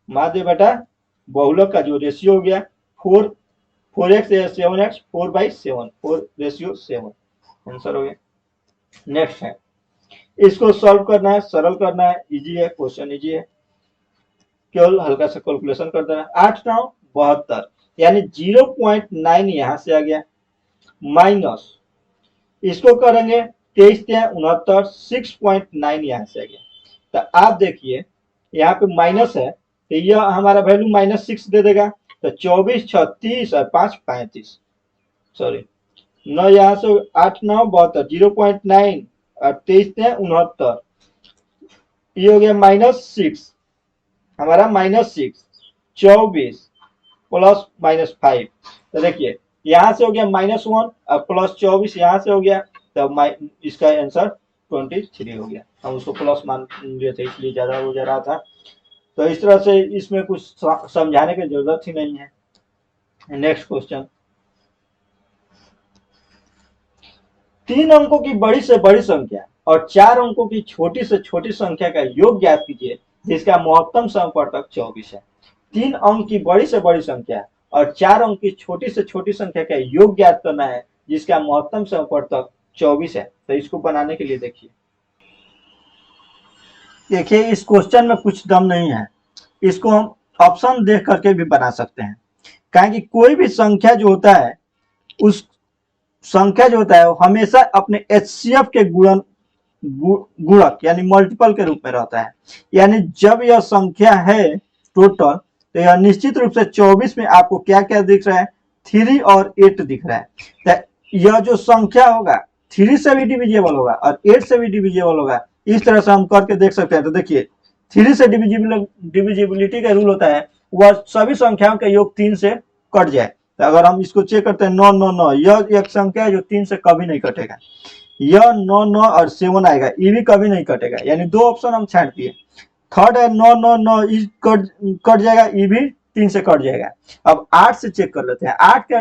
माध्य बटा बहुलक का जो रेशियो हो गया 4x या 7x, 4/7, 4 रेशियो 7, आंसर हो गया। नेक्स्ट है, इसको सॉल्व करना है, सरल करना है, इजी है, क्वेश्चन इजी है, केवल हल्का सा कैलकुलेशन कर देना। 8 9 72, यानी 0.9 यहां से आ गया, माइनस इसको करेंगे 23 69, 6.9 यहां से आ गया। तो आप देखिए यहाँ पे माइनस है तो यह हमारा वैल्यू -6 दे देगा। तो 24 36 और 5 35, सॉरी 9 यहाँ से 8 9 72, 0.9 और 23 69, ये हो गया -6, हमारा -6 24 प्लस -5। तो देखिए यहाँ से हो गया -1 और प्लस 24 यहाँ से हो गया, तो इसका आंसर 23 हो गया। हम उसको प्लस मान लिए थे इसलिए ज्यादा हो जा रहा था। तो इस तरह से इसमें कुछ समझाने की जरूरत ही नहीं है। नेक्स्ट क्वेश्चन, 3 अंकों की बड़ी से बड़ी संख्या और 4 अंकों की छोटी से छोटी संख्या का योग ज्ञात कीजिए जिसका महत्तम समवर्तक 24 है। 3 अंक की बड़ी से बड़ी संख्या और 4 अंक की छोटी से छोटी संख्या का योग ज्ञात करना है जिसका महत्तम समवर्तक 24 है। तो इसको बनाने के लिए देखिए इस क्वेश्चन में कुछ दम नहीं है, इसको हम ऑप्शन देख करके भी बना सकते हैं। कहें कि कोई भी संख्या जो होता है उस संख्या जो होता है वो हमेशा अपने HCF के गुणक यानी मल्टीपल के रूप में रहता है। यानी जब यह संख्या है टोटल तो यह निश्चित रूप से 24 में आपको क्या क्या दिख रहा है, 3 और 8 दिख रहा है। तो यह जो संख्या होगा 3 से भी डिविजिबल होगा और 8 से भी डिविजिबल होगा। इस तरह से हम करके देख सकते हैं। तो देखिए 3 से डिविजिबिलिटी का रूल होता है वह सभी संख्याओं का योग 3 से कट जाए। तो अगर हम इसको चेक करते हैं 9 9 9, यह एक संख्या है जो 3 से कभी नहीं कटेगा। यह 9 9 और 7 आएगा, ये भी कभी नहीं कटेगा, यानी 2 ऑप्शन हम छांट दिए। थर्ड है 9 9 9, कट जाएगा, ये भी 3 से कट जाएगा। अब 8 से चेक कर लेते हैं। 8 का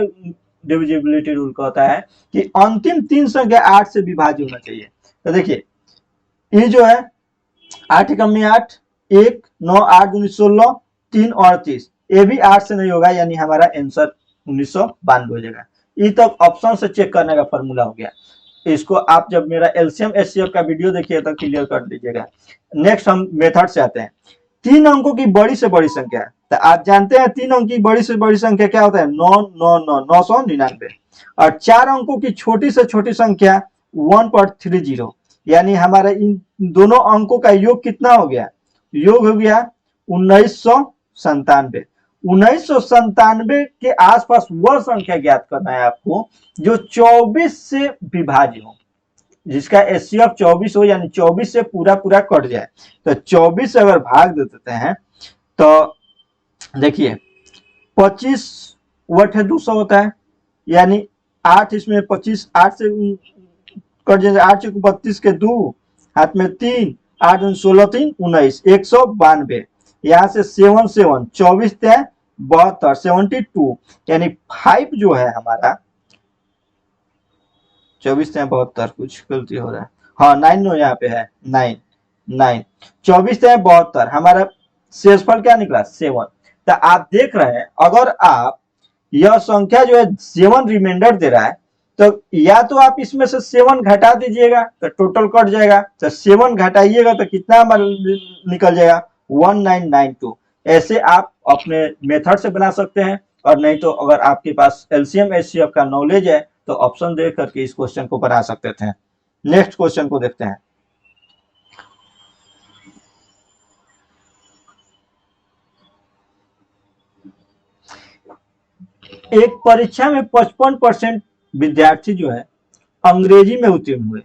डिविजिबिलिटी रूल कहता है कि अंतिम 3 संख्या 8 से विभाज्य होना चाहिए। तो देखिए ये जो है 8 कम में 8, 1 9 8 दूनी 16, 3 और 30, ये भी 8 से नहीं होगा, यानी हमारा आंसर 1992 हो जाएगा। ये तक ऑप्शन से चेक करने का फॉर्मूला हो गया। इसको आप जब मेरा एलसीएम एचसीएफ का वीडियो देखिए तो क्लियर कर दीजिएगा। नेक्स्ट हम मेथड से आते हैं। 3 अंकों की बड़ी से बड़ी संख्या, तो आप जानते हैं 3 अंक की बड़ी से बड़ी संख्या क्या होता है, 9 9 9 999। और 4 अंकों की छोटी से छोटी संख्या 1.30, यानी हमारा इन दोनों अंकों का योग कितना हो गया, योग हो गया 1997। 1997 के आसपास वह संख्या ज्ञात करना है आपको जो 24 से विभाज्य हो, जिसका HCF 24 हो, यानी 24 से पूरा पूरा कट जाए। तो 24 से अगर भाग दे देते हैं तो देखिए 25 वट है 200 होता है, यानी 8 इसमें 25, 8 से कट जाए, 8 से 32 के 2 हाथ में 3, 8 16 3 19, 192। यहाँ से 7 7 24 तय 72, 72, यानी 5 जो है हमारा 24 तय 72, कुछ गलती हो रहा है, हाँ 9 नो यहाँ पे है 9 9, 24 तय 72, हमारा शेषफल क्या निकला 7। तो आप देख रहे हैं अगर आप यह संख्या जो है 7 रिमाइंडर दे रहा है तो या तो आप इसमें से 7 घटा दीजिएगा तो टोटल कट जाएगा, तो 7 घटाइएगा तो कितना निकल जाएगा 1992। ऐसे आप अपने मेथड से बना सकते हैं, और नहीं तो अगर आपके पास एलसीएम एचसीएफ का नॉलेज है तो ऑप्शन देख करके इस क्वेश्चन को बना सकते थे। नेक्स्ट क्वेश्चन को देखते हैं। एक परीक्षा में 55% विद्यार्थी जो है अंग्रेजी में उत्तीर्ण हुए,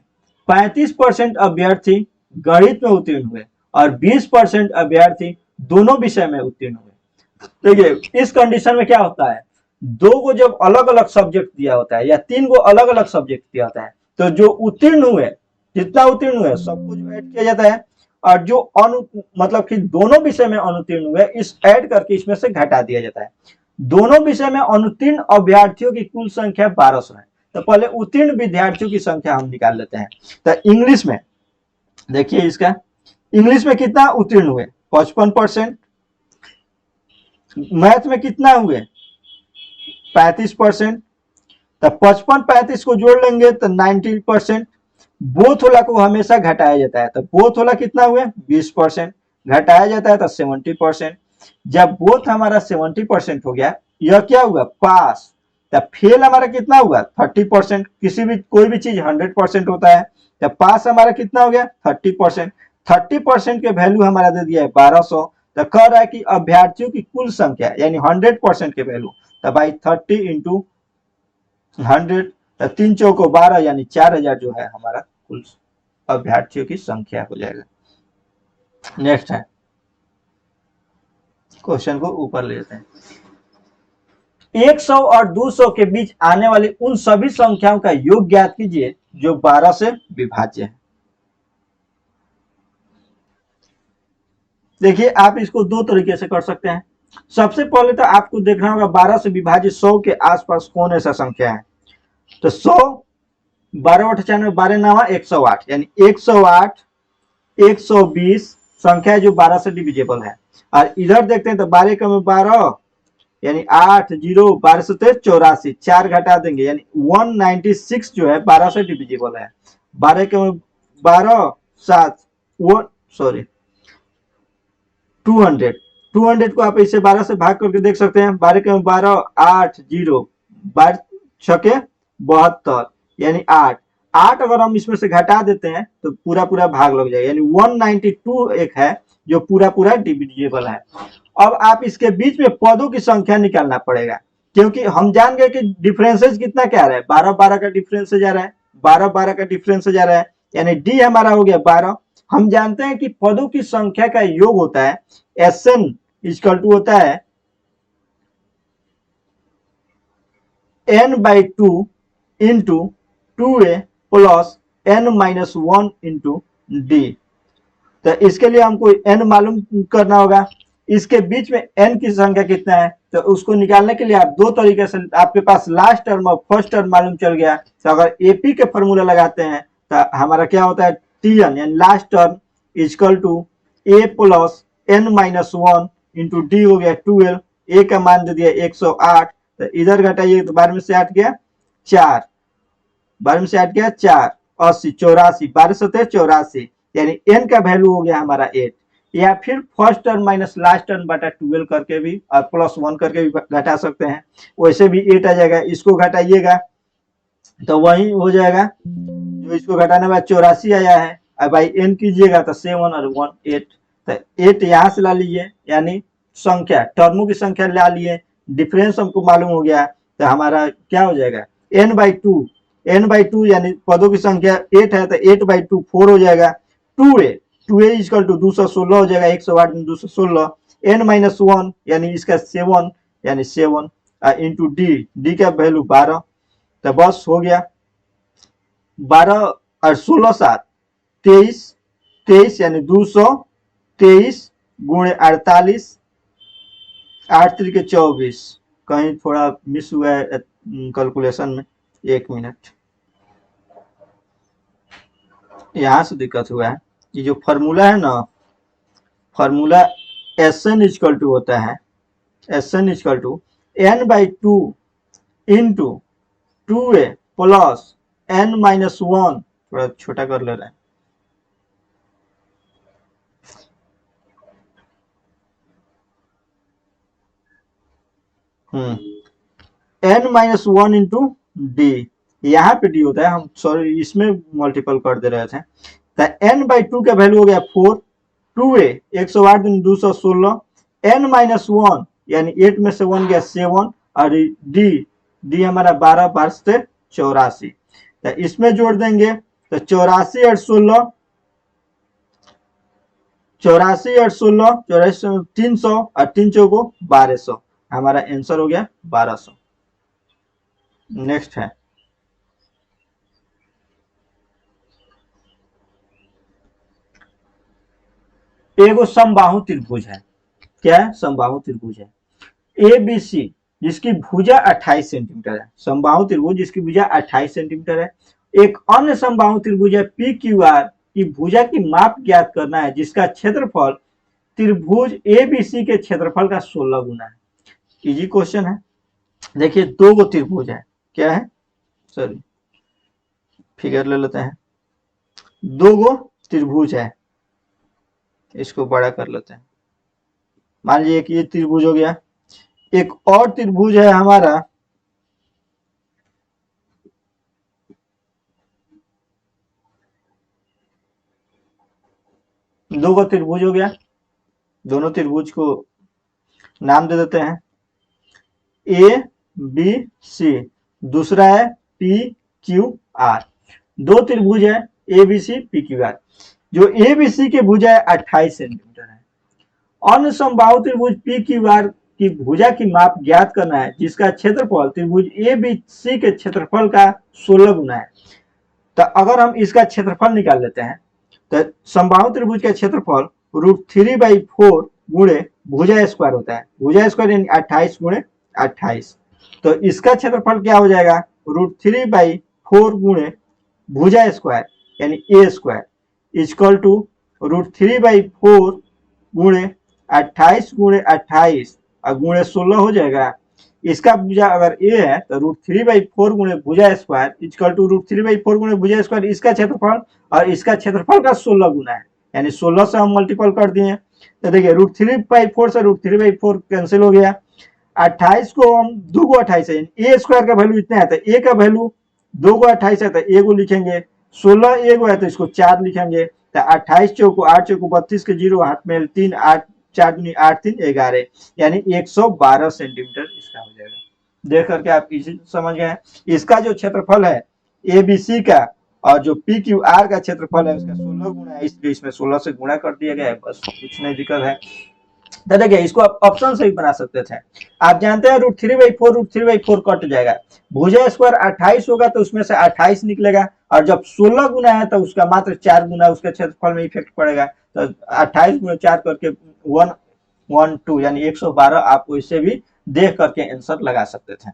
35% अभ्यर्थी गणित में उत्तीर्ण हुए और 20% अभ्यर्थी दोनों विषय में उत्तीर्ण हुए। देखिए इस कंडीशन में क्या होता है, 2 को जब अलग अलग सब्जेक्ट दिया होता है या 3 को अलग अलग सब्जेक्ट दिया होता है तो जो उत्तीर्ण हुए, जितना उत्तीर्ण हुए सब कुछ ऐड किया जाता है, और जो मतलब कि दोनों विषय में अनुत्तीर्ण हुए इस ऐड करके इसमें से घटा दिया जाता है। दोनों विषय में अनुत्तीर्ण अभ्यर्थियों की कुल संख्या 1200 है। तो पहले उत्तीर्ण विद्यार्थियों की संख्या हम निकाल लेते हैं। तो इंग्लिश में देखिए, इसका इंग्लिश में कितना उत्तीर्ण हुए 55%, मैथ में कितना हुए 35%, तो 55 35 को जोड़ लेंगे तो 90%। बोथ वाला को हमेशा घटाया जाता है, तो बोथ वाला कितना हुए 20%, घटाया जाता है तो 70%। जब बोथ हमारा 70% हो गया, यह क्या हुआ पास, तो फेल हमारा कितना हुआ 30%। किसी भी कोई भी चीज 100% होता है, तो पास हमारा कितना हो गया 30%। 30% के वैल्यू हमारा दे दिया है 1200। तो कह रहा है कि अभ्यर्थियों की कुल संख्या यानी 100% के वैल्यू, तो भाई 30 इंटू 100, तो 3 चौको 12, यानी 4000 जो है हमारा कुल अभ्यर्थियों की संख्या हो जाएगा। नेक्स्ट है, क्वेश्चन को ऊपर ले लेते हैं। 100 और 200 के बीच आने वाली उन सभी संख्याओं का योग ज्ञात कीजिए जो 12 से विभाज्य है। देखिए आप इसको 2 तरीके से कर सकते हैं। सबसे पहले तो आपको देखना होगा 12 से विभाजित 100 के आसपास कौन ऐसा संख्या है। तो 100 12 बटा 96, 12 9 108, यानी 108 120 संख्या है जो 12 से डिविजेबल है। और इधर देखते हैं तो 12 का 12 यानी 8 0 12 से 84, 4 घटा देंगे यानी 196 जो है 12 से डिविजिबल है। 12 के 12 7 वो सॉरी 200 200 को आप इसे 12 से भाग करके देख सकते हैं। 12 के 12 8 0 12 छके 72 यानी 8 8 अगर हम इसमें से घटा देते हैं तो पूरा पूरा भाग लग जाएगा, यानी 192 एक है जो पूरा पूरा डिविजिबल है। अब आप इसके बीच में पदों की संख्या निकालना पड़ेगा, क्योंकि हम जान गए कि डिफरेंसेस कितना क्या रहा है, 12 12 का डिफरेंस जा रहा है, 12 12 का डिफरेंस जा रहा है, यानी डी हमारा हो गया 12। हम जानते हैं कि पदों की संख्या का योग होता है Sn इक्वल टू होता है n/2 into 2a plus n-1 into D. तो इसके लिए हमको n मालूम करना होगा। इसके बीच में n की संख्या कितना है तो उसको निकालने के लिए आप दो तरीके से, आपके पास लास्ट टर्म और फर्स्ट टर्म मालूम चल गया तो अगर एपी के फॉर्मूला लगाते हैं तो हमारा क्या होता है tn यानी last term equal to a plus n-1 into D हो गया 12, a का मान दे दिया 108, तो इधर घटाइए तो 12 में से 8 गया 4, 12 में से 8 गया 4 80 84, 12 से 84 यानी n का वैल्यू हो गया हमारा 8। या फिर first term minus last term बटा 12 करके भी और प्लस 1 करके भी घटा सकते हैं, वैसे भी 8 आ जाएगा। इसको घटाइएगा तो वही हो जाएगा जो इसको घटाने बाद 84 आया है, अब भाई n कीजिएगा तो 7 और 1 8, तो 8 यहाँ से ला लीजिए यानी संख्या टर्मों की संख्या ला लिए, डिफरेंस हमको मालूम हो गया तो हमारा क्या हो जाएगा n/2 यानी पदों की संख्या 8 है तो 8/2 4 हो जाएगा। 2a इक्वल टू 216 हो जाएगा, 108 में 216, n-1 यानी इसका 7 यानी 7 इंटू डी का वैल्यू 12, तो बस हो गया 12 और 16 7 23 यानी 223 गुणे 48 8 3 24, कहीं थोड़ा मिस हुआ है कैलकुलेशन में, 1 मिनट यहाँ से दिक्कत हुआ है। ये जो फॉर्मूला है ना, फॉर्मूला Sn इक्वल टू होता है Sn equal to n/2 into 2a plus n-1, थोड़ा छोटा कर ले रहे हैं, n-1 इंटू डी, यहाँ पे डी होता है, हम सॉरी इसमें मल्टीपल कर दे रहे थे। तो n/2 का वैल्यू हो गया 4, 2a 108 216, n-1 यानी 8 में से 1 गया 7 और डी हमारा 12 से 84, तो इसमें जोड़ देंगे तो 84 और 16 300 और 300 को 1200, हमारा आंसर हो गया 1200। नेक्स्ट है एगो समबाहु त्रिभुज है, क्या है समबाहु त्रिभुज है ABC जिसकी भुजा 28 सेंटीमीटर है, समबाहु त्रिभुज जिसकी भुजा 28 सेंटीमीटर है। एक अन्य समबाहु त्रिभुज है PQR की भुजा की माप ज्ञात करना है जिसका क्षेत्रफल त्रिभुज ABC के क्षेत्रफल का 16 गुना है। इजी क्वेश्चन है। देखिए दो गो त्रिभुज है, क्या है सॉरी फिगर ले लेते हैं, दो गो त्रिभुज है, इसको बड़ा कर लेते हैं। मान लीजिए कि ये त्रिभुज हो गया, एक और त्रिभुज है हमारा दो गो त्रिभुज हो गया, दोनों त्रिभुज को नाम दे देते हैं ABC, दूसरा है PQR। दो त्रिभुज है ABC PQR, जो ABC की भुजा है 28 सेंटीमीटर है। अन्य समबाहु त्रिभुज PQR की भुजा की माप ज्ञात करना है जिसका क्षेत्रफल त्रिभुज ABC के क्षेत्रफल का 16 गुना है। तो अगर हम इसका क्षेत्रफल निकाल लेते हैं तो समबाहु त्रिभुज का क्षेत्रफल √3/4 गुणे भुजा स्क्वायर होता है, भुजा स्क्वायर यानी 28 गुणे 28, तो इसका क्षेत्रफल क्या हो जाएगा √3/4 गुणे भुजा स्क्वायर यानी ए स्क्वायर इक्वल टू √3/4 गुणे 28 गुणे 28 और गुणे 16 हो जाएगा। इसका भुजा अगर ए है तो √3/4 गुणे भुजा स्क्वायर इक्वल टू √3/4 गुणे भुजा स्क्वायर इसका क्षेत्रफल और इसका क्षेत्रफल का 16 गुना है, यानी 16 से हम मल्टीपल कर दिए। तो देखिए √3/4 से √3/4 कैंसिल हो गया। 28 को हम 2 को 28 है, ए स्क्वायर का वैल्यू इतना है तो ए का वैल्यू 2 को 28 है तो ए को लिखेंगे, 16 ए को है तो इसको 4 लिखेंगे। तो 28 चौको 8 चौको 32 के 0 हाथ में 3 8 4 दूनी 8 3 11 यानी 112 सेंटीमीटर इसका हो जाएगा। देख करके आप इसी समझ गए। इसका जो क्षेत्रफल है ए बी सी का और जो पी क्यू आर का क्षेत्रफल है उसका 16 गुना है, इसलिए इसमें 16 से गुणा कर दिया गया है, बस कुछ नहीं दिक्कत है। तो देखिए इसको आप ऑप्शन से ही बना सकते थे। आप जानते हैं √3/4 कट जाएगा, भुजा स्क्वायर 28 होगा तो उसमें से 28 निकलेगा और जब 16 गुना है तो उसका मात्र 4 गुना उसके क्षेत्रफल में इफेक्ट पड़ेगा। तो 28 गुना 4 करके 112 यानी 112 आपको इससे भी देख करके आंसर लगा सकते थे।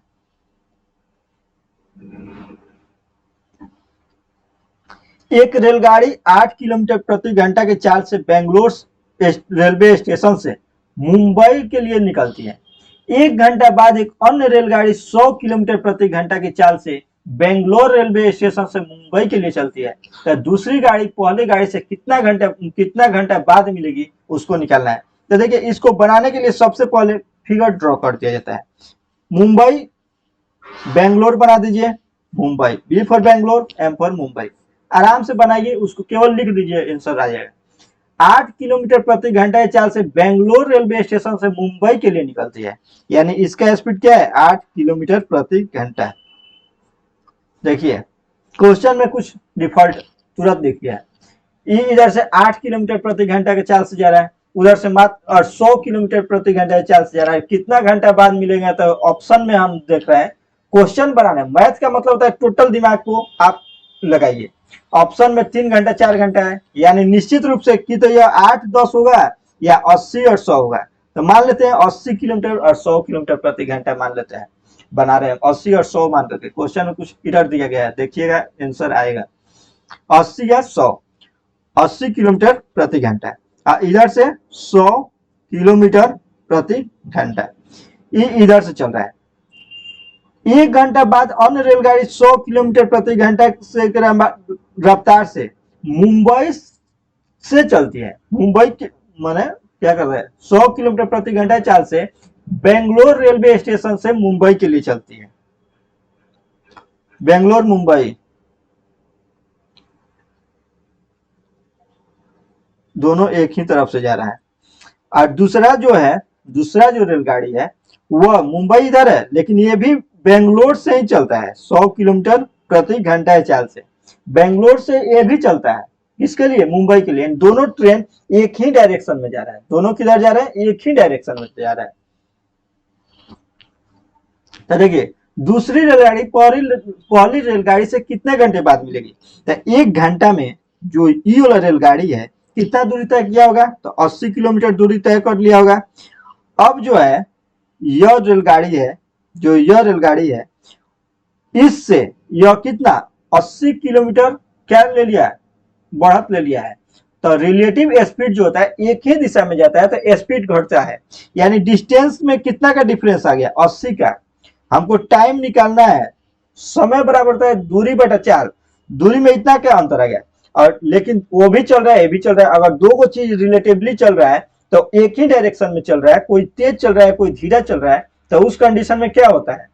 एक रेलगाड़ी 8 किलोमीटर प्रति घंटा के चाल से बेंगलोर रेलवे स्टेशन से मुंबई के लिए निकलती है। 1 घंटा बाद एक अन्य रेलगाड़ी 100 किलोमीटर प्रति घंटा की चाल से बेंगलोर रेलवे स्टेशन से मुंबई के लिए चलती है। तो दूसरी गाड़ी पहली गाड़ी से कितना घंटा बाद मिलेगी उसको निकालना है। तो देखिए इसको बनाने के लिए सबसे पहले फिगर ड्रॉ कर दिया जाता है। मुंबई बेंगलोर बना दीजिए, Mumbai B for Bangalore M for Mumbai, आराम से बनाइए, उसको केवल लिख दीजिए, आंसर आ जाएगा। 8 किलोमीटर प्रति घंटा की चाल से बेंगलोर रेलवे स्टेशन से मुंबई के लिए निकलती है, यानी इसका स्पीड क्या है 8 किलोमीटर प्रति घंटा। देखिए क्वेश्चन में कुछ डिफॉल्ट तुरंत देखिए, इधर से 8 किलोमीटर प्रति घंटा के चाल से जा रहा है, उधर से मात्र और 100 किलोमीटर प्रति घंटा के चाल से जा रहा है, कितना घंटा बाद मिलेगा। तो ऑप्शन में हम देख रहे हैं क्वेश्चन बनाने, मैथ का मतलब होता है टोटल दिमाग को आप लगाइए। ऑप्शन में 3 घंटा 4 घंटा है, यानी निश्चित रूप से कि तो यह 8 10 होगा या 80 और 100 होगा। तो मान लेते हैं 80 किलोमीटर और 100 किलोमीटर प्रति घंटा मान लेते हैं, बना रहे हैं 80 और 100 मान करके। क्वेश्चन में कुछ इधर दिया गया है, देखिएगा आंसर आएगा 80 या 100, 80 किलोमीटर प्रति घंटा, इधर से 100 किलोमीटर प्रति घंटा इधर से चल रहा है। 1 घंटा बाद अन्य रेलगाड़ी 100 किलोमीटर प्रति घंटा से रफ्तार से मुंबई से चलती है। मुंबई के माने क्या कर रहा है 100 किलोमीटर प्रति घंटा चाल से बेंगलोर रेलवे स्टेशन से मुंबई के लिए चलती है। बेंगलोर मुंबई दोनों एक ही तरफ से जा रहा है। और दूसरा जो रेलगाड़ी है वह मुंबई इधर है, लेकिन ये भी बेंगलोर से ही चलता है 100 किलोमीटर प्रति घंटा चाल से। बेंगलोर से ये भी चलता है, इसके लिए मुंबई के लिए। दोनों ट्रेन एक ही डायरेक्शन में जा रहा है, दोनों किधर जा रहे हैं एक ही डायरेक्शन में जा रहा है। तो देखिए दूसरी रेलगाड़ी पहली रेलगाड़ी से कितने घंटे बाद मिलेगी। तो 1 घंटा में जो ई वाला रेलगाड़ी है कितना दूरी तय किया होगा, तो 80 किलोमीटर दूरी तय कर लिया होगा। अब जो है यह रेलगाड़ी है इससे यह कितना 80 किलोमीटर क्या ले लिया है, बढ़त ले लिया है। तो रिलेटिव स्पीड जो होता है एक ही दिशा में जाता है तो स्पीड घटता है, यानी डिस्टेंस में कितना का डिफरेंस आ गया 80 का। हमको टाइम निकालना है, समय बराबर होता है दूरी बटा 4, दूरी में इतना क्या अंतर आ गया। और लेकिन वो भी चल रहा है ये भी चल रहा है, अगर दो को चीज रिलेटिवली चल रहा है तो एक ही डायरेक्शन में चल रहा है, कोई तेज चल रहा है कोई धीरा चल रहा है, तो उस कंडीशन में क्या होता है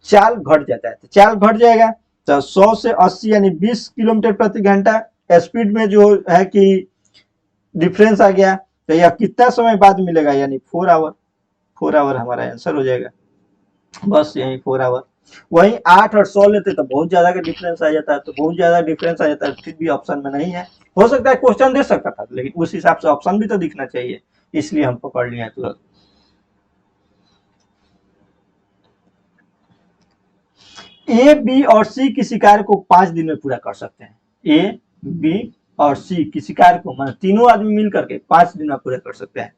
चाल घट जाता है। तो चाल घट जाएगा तो 100 से 80 यानी 20 किलोमीटर प्रति घंटा स्पीड में जो है कि डिफरेंस आ गया। तो यह कितना समय बाद मिलेगा, यानी 4 आवर। 4 आवर हमारा आंसर हो जाएगा, बस यही 4 आवर। वहीं 8 और 100 लेते तो बहुत ज्यादा का डिफरेंस आ जाता है, तो बहुत ज्यादा डिफरेंस आ जाता है, फिर भी ऑप्शन में नहीं है। हो सकता है क्वेश्चन दे सकता था, लेकिन उस हिसाब से ऑप्शन भी तो दिखना चाहिए, इसलिए हम पकड़ लिए तुरंत। ए बी और सी किसी कार्य को 5 दिन में पूरा कर सकते हैं। ए बी और सी किसी कार्य को मतलब तीनों आदमी मिल करके 5 दिन में पूरा कर सकते हैं।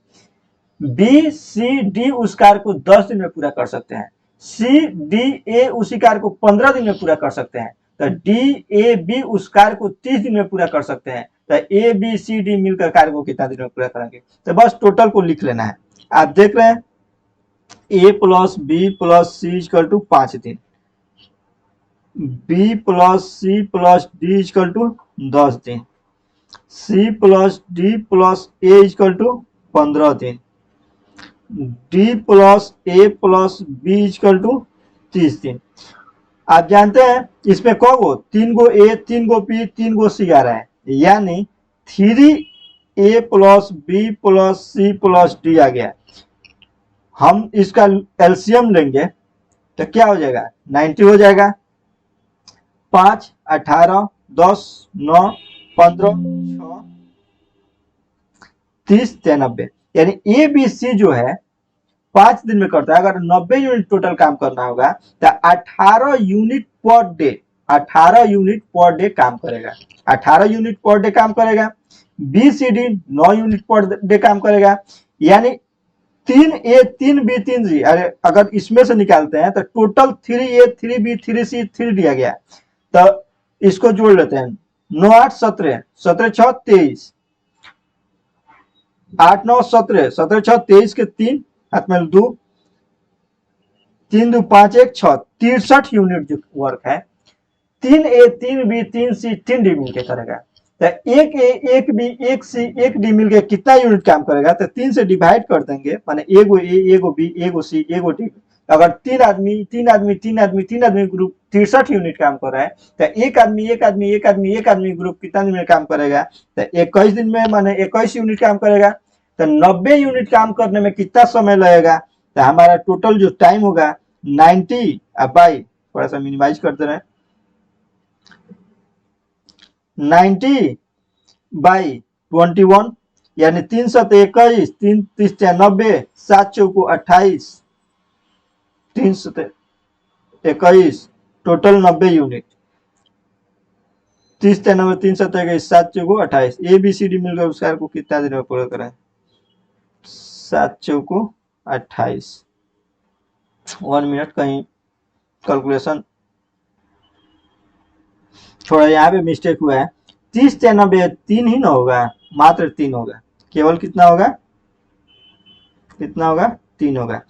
बी सी डी उस कार्य को 10 दिन में पूरा कर सकते हैं। सी डी ए उसी कार्य को 15 दिन में पूरा कर सकते हैं। तो डी ए बी उस कार्य को 30 दिन में पूरा कर सकते हैं, तो ए बी सी डी मिलकर कार्य को कितना दिन में पूरा करेंगे। तो बस टोटल को लिख लेना है। आप देख रहे हैं A plus B plus C equal to 5 दिन, B plus C plus D equal to 10 दिन, C plus D plus A equal to 15 दिन, D plus A plus B equal to 30 दिन। आप जानते हैं इसमें कौ गो, 3 गो ए 3 गो बी 3 गो सी आ रहा है, यानी 3 A plus B plus C plus D आ गया। हम इसका एलसीएम लेंगे तो क्या हो जाएगा, 90 हो जाएगा। 5 18 10 9 15 6 30 93, यानी ए बी सी जो है 5 दिन में करता है। अगर 90 यूनिट टोटल काम करना होगा तो 18 unit per day, 18 unit per day काम करेगा, 18 यूनिट पर डे काम करेगा। B C D 9 unit per day काम करेगा, यानी 3 ए 3 बी 3 सी। अगर इसमें से निकालते हैं तो टोटल 3 ए 3 बी 3 सी 3 दिया गया। तो इसको जोड़ लेते हैं, 9 8 17 17 6 23, 8 9 17 17 6 23 के 3 हाथ में 2 3 2 5 1 6 63 यूनिट जो वर्क है 3 ए 3 बी 3 सी 3 डी मिलकर करेगा। तो 1 ए 1 बी 1 सी 1 डी मिलकर कितना यूनिट काम करेगा, तो 3 से डिवाइड कर देंगे, माने एगो ए एगो बी एगो सी एगो डी। अगर 3 आदमी ग्रुप 63 यूनिट काम कर रहा है, तो एक आदमी ग्रुप कितना दिन में काम करेगा, तो 21 दिन में, माने 21 यूनिट काम करेगा। तो 90 यूनिट काम करने में कितना समय लगेगा, तो हमारा टोटल जो टाइम होगा 90 बाई, थोड़ा सा मिनिमाइज करते रहे, 90 बाई 21, यानी 3 7 21 3 30 90 7 चौको 28 3 7 21 टोटल 90 यूनिट, 30 90 3 7 21 7 चौको 28। ए बी सी डी मिलकर उस कार्य को कितना दिन में पूरा करें, 7 चौको 28। 1 मिनट, कहीं कैलकुलेशन थोड़ा यहाँ पे मिस्टेक हुआ है। 30 90 3 ही ना होगा, मात्र 3 होगा, केवल कितना होगा, कितना होगा 3 होगा।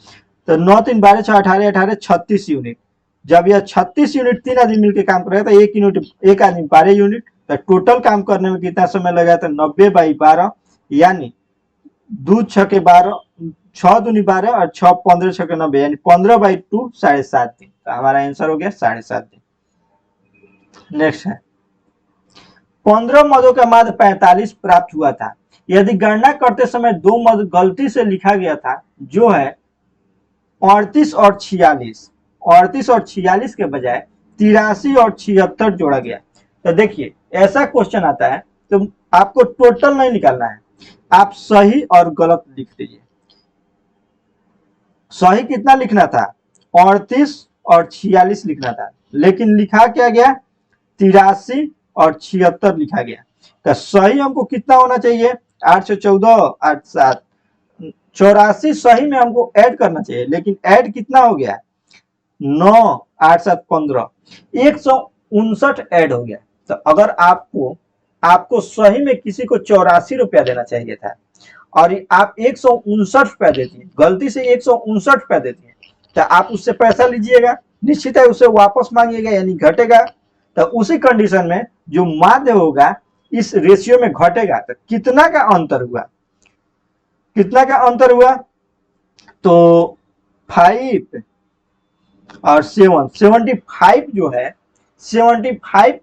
तो 9 3 12 6 18 18 36 यूनिट। जब यह 36 यूनिट 3 आदमी मिलकर काम करेगा तो एक आदमी 12 यूनिट। तो टोटल काम करने में कितना समय लगेगा, तो 90 बाई 12, यानी 2 6 के 12 6 दूनी 12 और 6 15 6 के 90, यानी 15 बाई 2 7.5 दिन। तो हमारा आंसर हो गया 7.5 दिन। नेक्स्ट है 15 मदों का मद 45 प्राप्त हुआ था। यदि गणना करते समय 2 मद गलती से लिखा गया था, जो है 38 और 46, 38 और 46 के बजाय 83 और 76 जोड़ा गया। तो देखिए ऐसा क्वेश्चन आता है तो आपको टोटल नहीं निकालना है, आप सही और गलत लिख दीजिए। सही कितना लिखना था, 38 और 46 लिखना था, लेकिन लिखा क्या गया, 83 और 76 लिखा गया। तो सही हमको कितना होना चाहिए, 8 से 14 8 7 84 सही में हमको ऐड करना चाहिए, लेकिन ऐड कितना हो गया, 9 8 7 15 159 ऐड हो गया। तो अगर आपको सही में किसी को 84 रुपया देना चाहिए था और आप 159 रुपया देती है, गलती से 159 रुपया देती है, तो आप उससे पैसा लीजिएगा, निश्चित है उसे वापस मांगिएगा, यानी घटेगा। तो उसी कंडीशन में जो माध्य होगा इस रेशियो में घटेगा। तो कितना का अंतर हुआ, कितना का अंतर हुआ, तो 5 और 7 75 जो है 75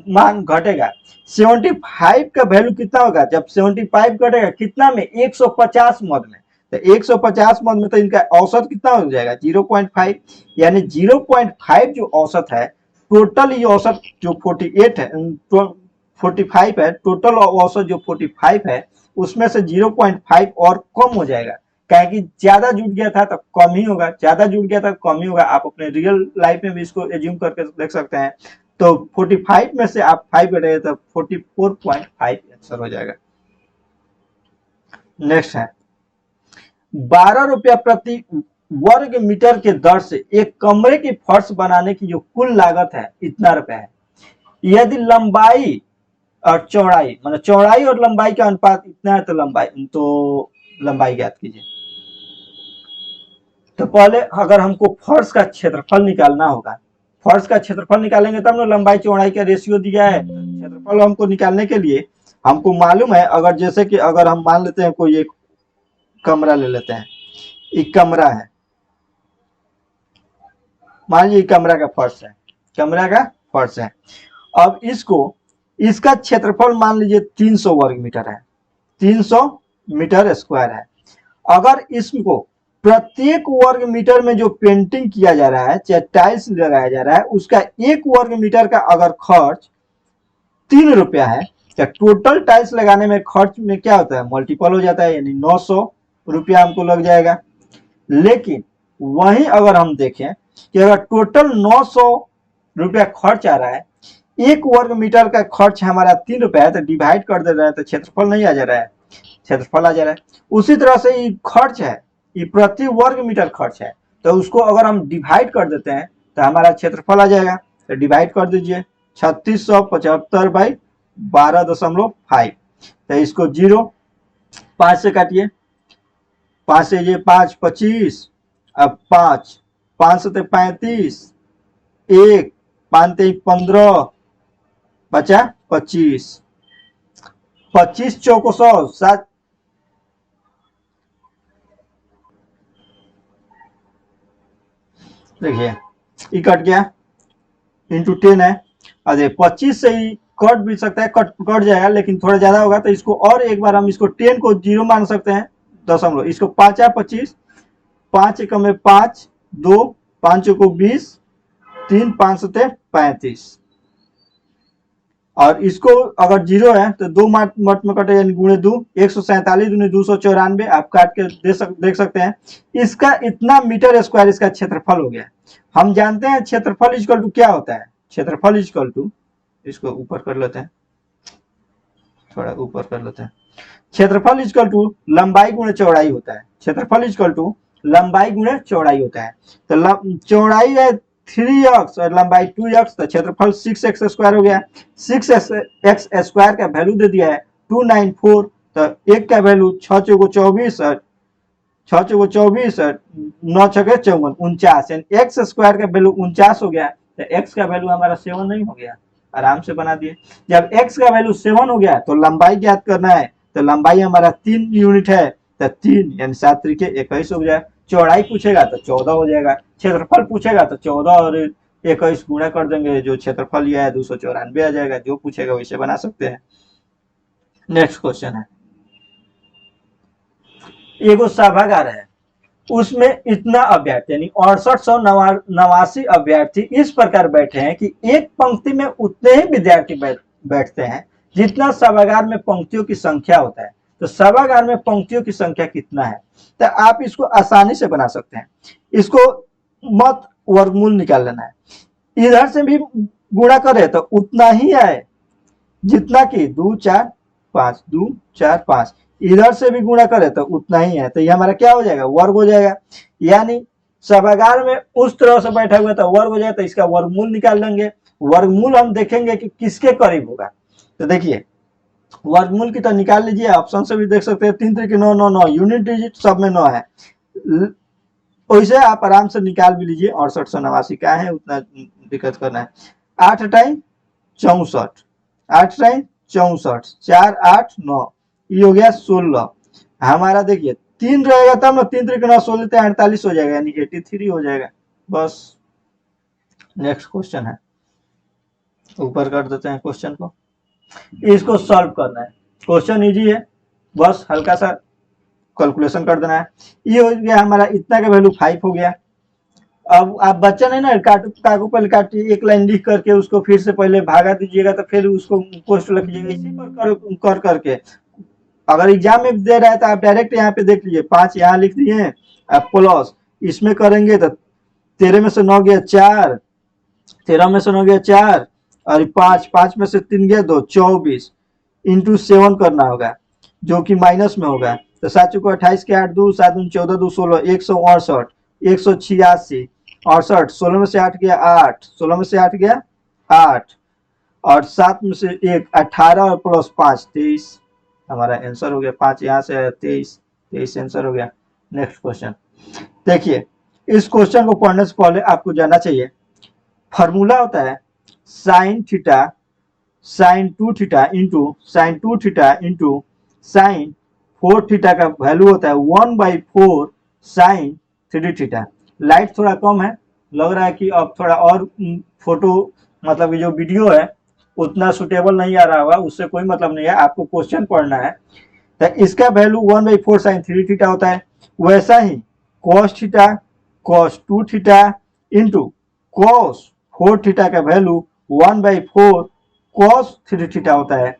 मान घटेगा। 75 का वैल्यू कितना होगा, जब 75 घटेगा कितना में, 150 मद में। तो 150 मद में तो इनका औसत कितना हो जाएगा, 0.5, यानी 0.5 जो औसत है, टोटल ये औसत जो 48 है 45 है, टोटल औसत जो 45 है उसमें से 0.5 और कम हो जाएगा, क्या कि ज्यादा जुड़ गया था तो कम ही होगा, ज्यादा जुड़ गया था तो कम ही होगा। आप अपने रियल लाइफ में भी इसको एज्यूम करके देख सकते हैं। तो 45 में से आप 5 घटाइए तो 44.5 आंसर हो जाएगा। नेक्स्ट है 12 रुपया प्रति वर्ग मीटर के दर से एक कमरे की फर्श बनाने की जो कुल लागत है इतना रुपया है। यदि लंबाई और चौड़ाई, मतलब चौड़ाई और लंबाई का अनुपात इतना है, तो लंबाई ज्ञात कीजिए। तो पहले अगर हमको फर्श का क्षेत्रफल निकालना होगा, फर्श का क्षेत्रफल निकालेंगे तब ना लंबाई चौड़ाई का रेशियो दिया है। क्षेत्रफल हमको निकालने के लिए हमको मालूम है, अगर जैसे कि अगर हम मान लेते हैं कोई एक कमरा ले लेते हैं, एक कमरा है, मान लीजिए कमरा का फर्श है, कमरा का फर्श है। अब इसका क्षेत्रफल मान लीजिए 300 वर्ग मीटर है, 300 मीटर स्क्वायर है। अगर इसको प्रत्येक वर्ग मीटर में जो पेंटिंग किया जा रहा है, चाहे टाइल्स लगाया जा रहा है, उसका एक वर्ग मीटर का अगर खर्च 3 रुपया है, तो टोटल टाइल्स लगाने में खर्च में क्या होता है, मल्टीपल हो जाता है, यानी 900 रुपया हमको लग जाएगा। लेकिन वहीं अगर हम देखें कि अगर टोटल 900 रुपया खर्च आ रहा है, एक वर्ग मीटर का खर्च हमारा 3 रुपया है, तो डिवाइड कर दे रहा है, तो क्षेत्रफल नहीं आ जा रहा है, क्षेत्रफल आ जा रहा है। उसी तरह से ये खर्च है, ये प्रति वर्ग मीटर खर्च है, तो उसको अगर हम डिवाइड कर देते हैं तो हमारा क्षेत्रफल आ जाएगा। तो डिवाइड कर दीजिए 3675 बाई 12.5, तो इसको 0 5 से काटिए, 5 से ये 5 25, अब 5 से 35, 1 5 15, बचा 25, 25 चौको 100, 7, देखिए ये कट गया, इंटू 10 है। अरे 25 से ही कट भी सकता है, कट जाएगा, लेकिन थोड़ा ज्यादा होगा, तो इसको और एक बार हम इसको 10 को 0 मान सकते हैं, दशमलव, इसको 5 25, 5 एकम में 5, 2 5 को 20, 3 5 सते 35, और इसको अगर 0 है तो 2 मट में कटे, यानी गुणे 2, 147 दूनी 294, आप काट के देख सकते हैं। इसका इतना मीटर स्क्वायर इसका क्षेत्रफल हो गया। हम जानते हैं क्षेत्रफल इक्वल टू क्या होता है, क्षेत्रफल इक्वल टू, इसको ऊपर कर लेते हैं, थोड़ा ऊपर कर लेते हैं, क्षेत्रफल इक्वल टू लंबाई गुणे चौड़ाई होता है, क्षेत्रफल इक्वल टू लंबाई गुणे चौड़ाई होता है। तो चौड़ाई है 3x और लंबाई 2x, तो क्षेत्रफल 6x स्क्वायर हो गया। 6x स्क्वायर का वैल्यू दे दिया है 294, तो एक का वैल्यू 6 चौको 24 और 6 चौको 24 और 9 छके 54, 49, यानी x स्क्वायर का वैल्यू 49 हो गया। तो x का वैल्यू हमारा 7 नहीं हो गया, आराम से बना दिए। जब x का वैल्यू 7 हो गया तो लंबाई ज्ञात करना है, तो लंबाई हमारा 3 यूनिट है, तो 3 यानी 7 तरीके 21 हो गया। चौड़ाई पूछेगा तो 14 हो जाएगा, क्षेत्रफल पूछेगा तो 14 और 21 गुणा कर देंगे, जो क्षेत्रफल लिया है 294 आ जाएगा। जो पूछेगा वैसे बना सकते हैं। नेक्स्ट क्वेश्चन है, एगो सभागार है, उसमें इतना अभ्यर्थी यानी 6889 अभ्यर्थी इस प्रकार बैठे हैं कि एक पंक्ति में उतने ही विद्यार्थी बैठते हैं जितना सभागार में पंक्तियों की संख्या होता है। तो सभागार में पंक्तियों की संख्या कितना है, तो आप इसको आसानी से बना सकते हैं। इसको मत वर्गमूल निकाल लेना है, इधर से भी गुणा करे तो उतना ही आए जितना कि 2 4 5, 2 4 5, इधर से भी गुणा करे तो उतना ही है, तो ये हमारा क्या हो जाएगा, वर्ग हो जाएगा। यानी सभागार में उस तरह से बैठा हुआ तो वर्ग हो जाएगा, तो इसका वर्गमूल निकाल लेंगे। वर्गमूल हम देखेंगे कि किसके करीब होगा। तो देखिए वर्गमूल की तो निकाल लीजिए, ऑप्शन से भी देख सकते हैं, 3 3 9 9 9, यूनिट डिजिट सब में 9 है, वैसे आप आराम से निकाल भी लीजिए। 6889 का है, उतना दिक्कत करना है। 8 टाइम 64, 8 टाइम 64, 4 8 9, ये हो गया 16। हमारा देखिए 3 रहेगा तब ना, 3 3 9 16 48 हो जाएगा, यानी 83 हो जाएगा। बस नेक्स्ट क्वेश्चन है, ऊपर कर देते हैं क्वेश्चन को, इसको सॉल्व करना है। क्वेश्चन इजी है, बस हल्का सा कैलकुलेशन कर देना है। ये हो गया हमारा, इतना का वैल्यू 5 हो गया। अब आप बच्चा नहीं ना, कागज पर काटिए, एक लाइन लिख करके उसको फिर से पहले भागा दीजिएगा, तो फिर उसको पोस्ट लिखिएगा। इसी पर कर करके अगर एग्जाम में दे रहा है तो आप डायरेक्ट यहाँ पे देख लीजिए, 5 यहाँ लिख दिए, आप प्लस इसमें करेंगे तो 13 में से 9 गया 4, 13 में से 9 गया 4, और 5 में से 3 गया 2, 24 इंटू 7 करना होगा, जो कि माइनस में होगा। तो 7 चौको 28 के 8 2, 7 14 2 16, 168, 186, 68, 16 में से 8 गया 8, 16 में से 8 गया 8, और 7 में से 1 18 और प्लस 5 23, हमारा आंसर हो गया। 5 यहाँ से आया 23, 23 आंसर हो गया। नेक्स्ट क्वेश्चन देखिए, इस क्वेश्चन को पढ़ने से पहले आपको जानना चाहिए फॉर्मूला होता है sine theta sine 2 theta into sine 2 theta into sine 4 theta का वैल्यू होता है 1/4 साइन 3 थीटा। लाइट थोड़ा कम है, लग रहा है कि अब थोड़ा और फोटो मतलब ये जो वीडियो है उतना सुटेबल नहीं आ रहा होगा, उससे कोई मतलब नहीं है, आपको क्वेश्चन पढ़ना है। तो इसका वैल्यू 1/4 साइन 3 थीटा होता है। वैसा ही cos theta cos 2 theta into cos 4 theta का वैल्यू 1/4 cos 3 थीटा होता है।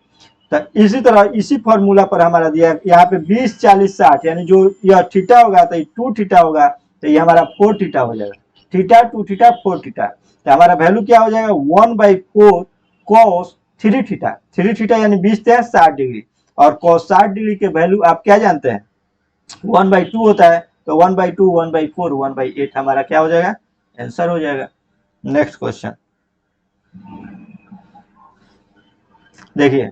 तो इसी तरह इसी फॉर्मूला पर हमारा दिया यहाँ पे 20 40 60, यानी जो यह थीटा होगा तो 2 थीटा होगा, तो ये हमारा 4 थीटा हो जाएगा। थीटा 2 थीटा 4 थीटा, तो हमारा वैल्यू क्या हो जाएगा 1/4 cos 3 थीटा। 3 थीटा यानी 20 से 60 डिग्री, और cos 60 डिग्री के वैल्यू आप क्या जानते हैं 1/2 होता है, तो 1/2 1/4 1/8 हमारा क्या हो जाएगा आंसर हो जाएगा। नेक्स्ट क्वेश्चन देखिए,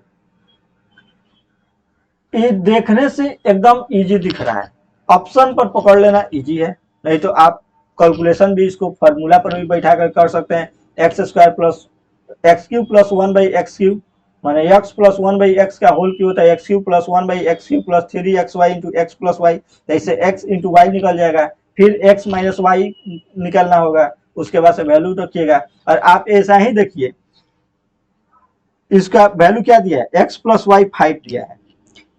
ये देखने से एकदम इजी दिख रहा है, ऑप्शन पर पकड़ लेना इजी है, नहीं तो आप कैलकुलेशन भी इसको फॉर्मूला पर भी बैठा कर सकते हैं। x² plus x³ plus 1/x³ माने x प्लस 1/x का होल क्यूब होता है x³ plus 1/x³ plus 3xy into x plus Y, जैसे x इंटू वाई निकल जाएगा, फिर x माइनस वाई निकलना होगा, उसके बाद से वैल्यू रखिएगा। और आप ऐसा ही देखिए, इसका वैल्यू क्या दिया है x प्लस वाई 5 दिया है।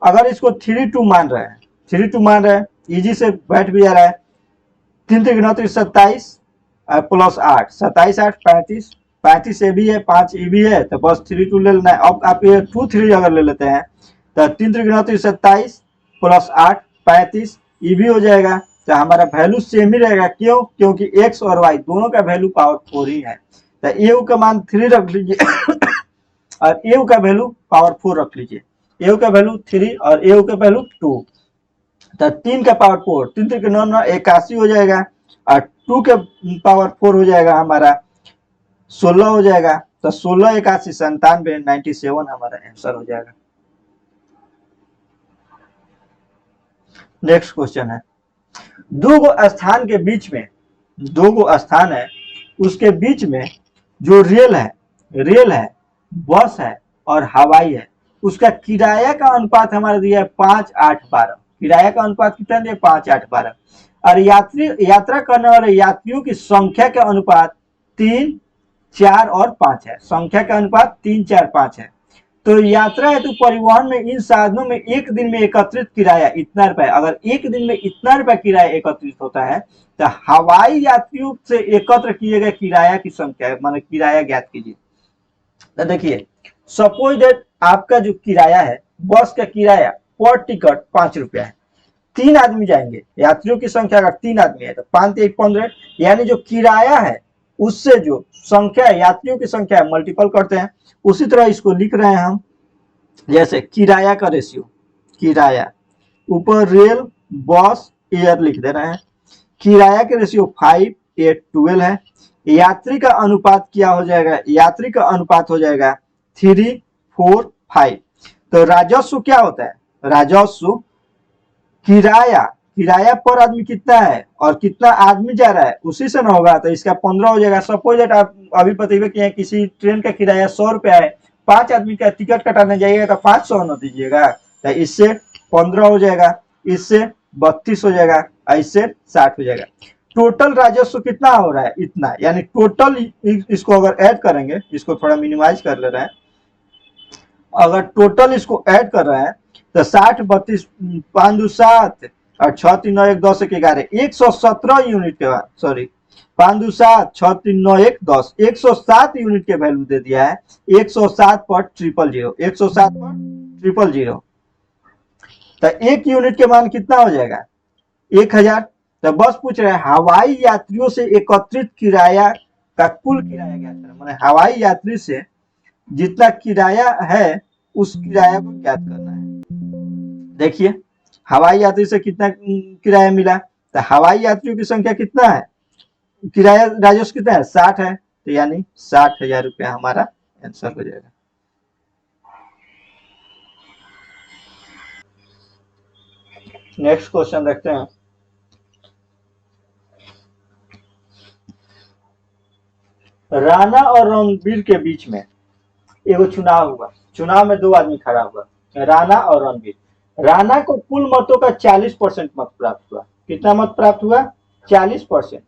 अगर इसको 3 2 मान रहे हैं, 3 2 मान रहे हैं, इजी से बैठ भी जा रहा है। 3 3 27 प्लस 8 27 8 35, 35 ए भी है 5 ए भी है, तो बस 3 2 ले लेना है। अब आप ये 2 3 अगर ले लेते हैं तो 3 3 27 प्लस 8 35 ये भी हो जाएगा, तो हमारा वैल्यू सेम ही रहेगा। क्यों? क्योंकि x और y दोनों का वैल्यू पावर 4 ही है, तो ए का मान 3 रख लीजिए और ए का वैल्यू पावर 4 रख लीजिए। ए का वैल्यू 3 और ए का वैल्यू 2, तो 3 का पावर 4, 3 3 9 9 81 हो जाएगा, और 2 के पावर 4 हो जाएगा हमारा 16 हो जाएगा, तो 16 81 97 97 हमारा आंसर हो जाएगा। नेक्स्ट क्वेश्चन है, दो गो स्थान के बीच में, दो गो स्थान है उसके बीच में जो रेल है बस है और हवाई है, उसका किराया का अनुपात हमारा दिया है 5 8 12। किराया का अनुपात कितना दिया 5 8 12, और यात्रा करने वाले यात्रियों की संख्या का अनुपात 3 4 और 5 है। संख्या का अनुपात 3 4 5 है। तो यात्रा हेतु परिवहन में इन साधनों में एक दिन में एकत्रित किराया इतना रुपए, अगर एक दिन में इतना रुपए किराया एकत्रित होता है, तो हवाई यात्रियों से एकत्र किए गए किराया की संख्या माने किराया ज्ञात कीजिए। तो देखिए, सपोज दैट आपका जो किराया है, बस का किराया पर टिकट 5 रुपया है, 3 आदमी जाएंगे, यात्रियों की संख्या अगर 3 आदमी है तो 5 1 15, यानी जो किराया है उससे जो संख्या है यात्रियों की संख्या है मल्टीपल करते हैं। उसी तरह इसको लिख रहे हैं हम, जैसे किराया का रेशियो, किराया ऊपर रेल बस एयर लिख दे रहे हैं, किराया के रेशियो 5 8 12 है। यात्री का अनुपात क्या हो जाएगा, यात्री का अनुपात हो जाएगा 3 4 5। तो राजस्व क्या होता है, राजस्व किराया पर आदमी कितना है और कितना आदमी जा रहा है उसी से ना होगा, तो इसका 15 हो जाएगा। सपोज दैट आप अभी बतेबे कि किसी ट्रेन का किराया 100 रुपया है, 5 आदमी का टिकट कटाने जाइएगा तो 500 न दीजिएगा, तो इससे 15 हो जाएगा, इससे 32 हो जाएगा, इससे 60 हो जाएगा। टोटल राजस्व कितना हो रहा है इतना, यानी टोटल इसको अगर ऐड करेंगे, इसको थोड़ा मिनिमाइज कर ले रहे हैं, अगर टोटल इसको ऐड कर रहे हैं तो 60 32 5 2 7 और 6 3 9 1 10 1 11 117 यूनिट के बाद, सॉरी 5 2 7 6 3 9 1 10 107 यूनिट के वैल्यू दे दिया है। 107 पर 000 107 पर 000, तो एक यूनिट के मान कितना हो जाएगा 1000। तो बस पूछ रहे हैं हवाई यात्रियों से एकत्रित किराया का कुल किराया ज्ञात करें, माने हवाई यात्री से जितना किराया है उस किराया को ज्ञात करना है। देखिए, हवाई यात्री से कितना किराया मिला, तो हवाई यात्रियों की संख्या कितना है, किराया राजस्व कितना है, 60 है, तो यानी 60,000 रुपया हमारा आंसर हो जाएगा। नेक्स्ट क्वेश्चन देखते हैं। राणा और रणबीर के बीच में एगो चुनाव हुआ, चुनाव में दो आदमी खड़ा हुआ, राणा और रणबीर। राणा को कुल मतों का 40% मत प्राप्त हुआ। कितना मत प्राप्त हुआ, 40%,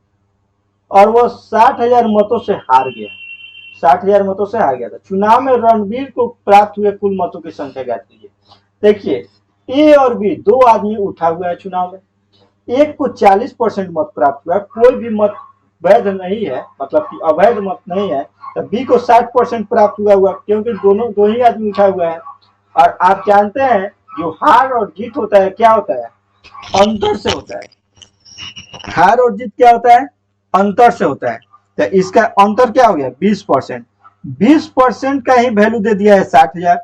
और वो 60,000 मतों से हार गया। 60,000 मतों से हार गया था। चुनाव में रणबीर को प्राप्त हुए कुल मतों की संख्या ज्ञात कीजिए। देखिए, ए और बी दो आदमी उठा हुआ है चुनाव में, एक को 40% मत प्राप्त हुआ, कोई भी मत वैध नहीं है, मतलब कि अवैध मत नहीं है, तो बी को 60% प्राप्त हुआ क्योंकि दोनों दो ही आदमी उठा हुआ है। और आप जानते हैं जो हार और जीत होता है क्या होता है, अंतर से होता है। हार और जीत क्या होता है, अंतर से होता है। तो इसका अंतर क्या हो गया, 20%। 20% का ही वैल्यू दे दिया है 60,000,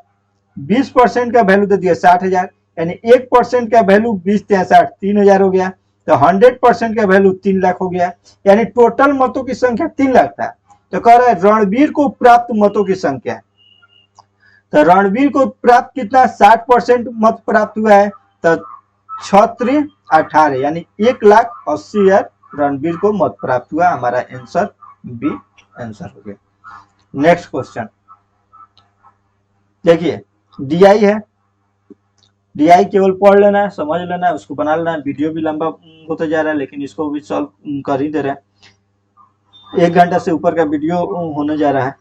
20% का वैल्यू दे दिया 60,000, यानी 1% का वैल्यू 20×63 3,000 हो गया। तो 100% का वैल्यू 3 लाख हो गया, यानी टोटल मतों की संख्या 3 लाख था। तो कह रहा है रणबीर को प्राप्त मतों की संख्या, तो रणबीर को प्राप्त कितना, 60% मत प्राप्त हुआ है, तो 6×3 = 18, यानी 1,80,000 रणबीर को मत प्राप्त हुआ। हमारा आंसर बी आंसर हो गया। नेक्स्ट क्वेश्चन देखिए, डीआई है, डीआई केवल पढ़ लेना है, समझ लेना है, उसको बना लेना है। वीडियो भी लंबा होता जा रहा है लेकिन इसको भी सॉल्व कर ही दे रहे हैं, 1 घंटा से ऊपर का वीडियो होने जा रहा है।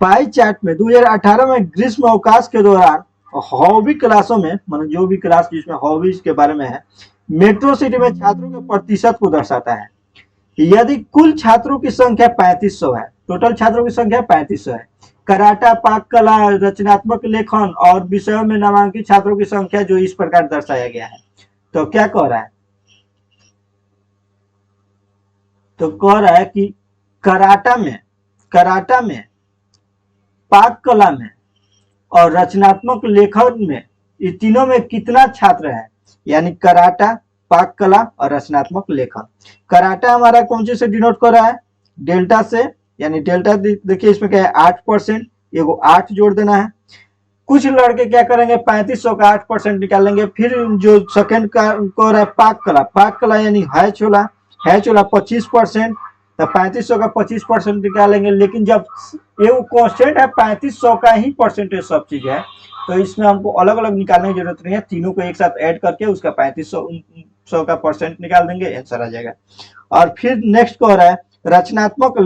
पाई चार्ट में 2018 में ग्रीष्म अवकाश के दौरान हॉबी क्लासों में, मतलब जो भी क्लास जिसमें हॉबीज के बारे में है, मेट्रो सिटी में छात्रों के प्रतिशत को दर्शाता है। यदि कुल छात्रों की संख्या 3500 है, टोटल छात्रों की संख्या 3500 है, कराटा, पाक कला, रचनात्मक लेखन और विषयों में नामांकित छात्रों की संख्या जो इस प्रकार दर्शाया गया है, तो क्या कह रहा है, तो कह रहा है कि कराटा में, पाक कला में और रचनात्मक लेखन में, ये तीनों में कितना छात्र है, यानी कराटा, पाक कला और रचनात्मक लेखन। कराटा हमारा कौन से डिनोट कर रहा है, डेल्टा से, यानी डेल्टा देखिए इसमें क्या है 8%, ये 8 जोड़ देना है। कुछ लड़के क्या करेंगे, 3500 का 8% निकालेंगे। फिर जो सेकंड का कर है पाक कला यानी है चोला 25%, तो 3500 का 25% निकालेंगे। लेकिन जब ये कॉन्स्टेंट है 3500 का ही परसेंटेज सब चीज है, तो इसमें हमको अलग अलग निकालने की जरूरत नहीं है, तीनों को एक साथ ऐड करके उसका 3500 का परसेंट निकाल देंगे, आंसर आ जाएगा। और फिर नेक्स्ट कह रहा है रचनात्मक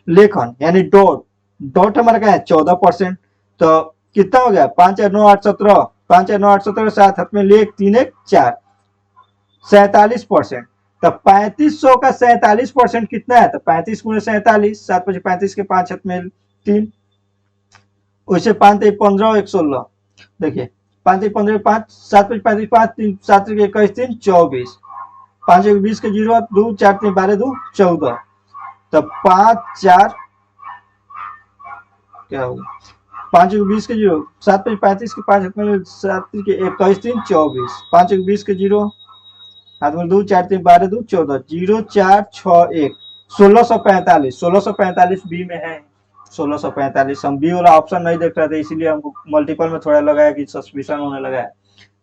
लेखन यानी डॉट हमारा क्या है 14%, तो कितना हो गया 5 और 9 8 17, 5 और 9 8 17, 7 हाथ में लेख 3 1 4, 47%। तो 3500 का 47% कितना है, तो 35 × 47, 7 × 35 के 5 हाथ में 3, वैसे 5 15 1 16, देखिए 5 15 5, 7 35 5 3 7 21 3 24, 5 20 के 0 2 4 3 12 2 14, तो 5 4 क्या होगा 5 20 के 0, 7 35 के 5 हाथ में 7 के 21 3 24, 5 20 के 0 हाथ में 2 4 3 12 2 14, 0 4 6 1 1645 बी में है। 1645 हम बी वाला ऑप्शन नहीं देख रहे थे, इसीलिए हमको मल्टीपल में थोड़ा लगाया कि सस्पिशन होने लगा है।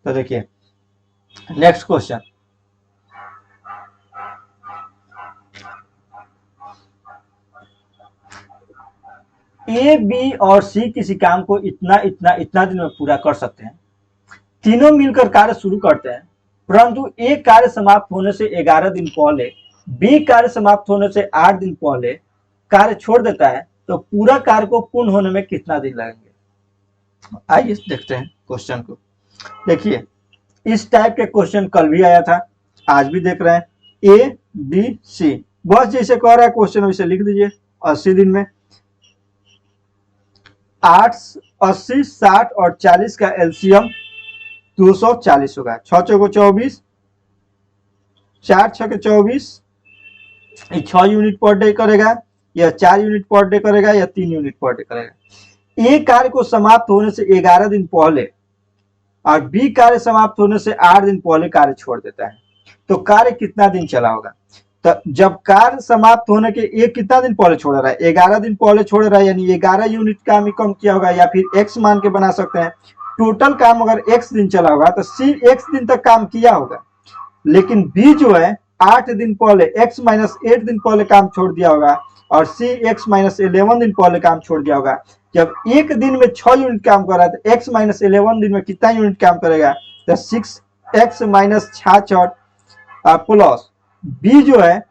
तो देखिए नेक्स्ट क्वेश्चन, ए बी और सी किसी काम को इतना दिन में पूरा कर सकते हैं। तीनों मिलकर कार्य शुरू करते हैं, परंतु ए कार्य समाप्त होने से 11 दिन पहले, बी कार्य समाप्त होने से 8 दिन पहले कार्य छोड़ देता है, तो पूरा कार्य को पूर्ण होने में कितना दिन लगेंगे। आइए देखते हैं क्वेश्चन को। देखिए इस टाइप के क्वेश्चन कल भी आया था, आज भी देख रहे हैं। ए बी सी, बस जैसे कह रहा है क्वेश्चन वैसे लिख दीजिए। 80 दिन में 8 80 60 और 40 का एलसीएम 240 होगा। 6 चौको 24, 4 6 24, 6 यूनिट पर डे करेगा, या 4 यूनिट पर डे करेगा, या 3 यूनिट पर डे करेगा। ए कार्य को समाप्त होने से 11 दिन पहले और बी कार्य समाप्त होने से 8 दिन पहले कार्य छोड़ देता है। तो कार्य कितना दिन चला होगा। तो जब कार्य समाप्त होने के ये कितना दिन पहले छोड़ रहा है, 11 दिन पहले छोड़ रहा है, यानी 11 यूनिट काम ही कम किया होगा, या फिर एक्स मान के बना सकते हैं। टोटल काम अगर एक्स दिन चला होगा तो सी एक्स दिन तक काम किया होगा, लेकिन बी जो है 8 दिन पहले एक्स माइनस 8 दिन पहले काम छोड़ दिया होगा, और सी एक्स माइनस 11 दिन पहले काम छोड़ दिया होगा। जब एक दिन में 6 यूनिट काम कर रहा है तो एक्स माइनस 11 दिन में कितना यूनिट काम करेगा, तो 6x माइनस 66 प्लस बी जो है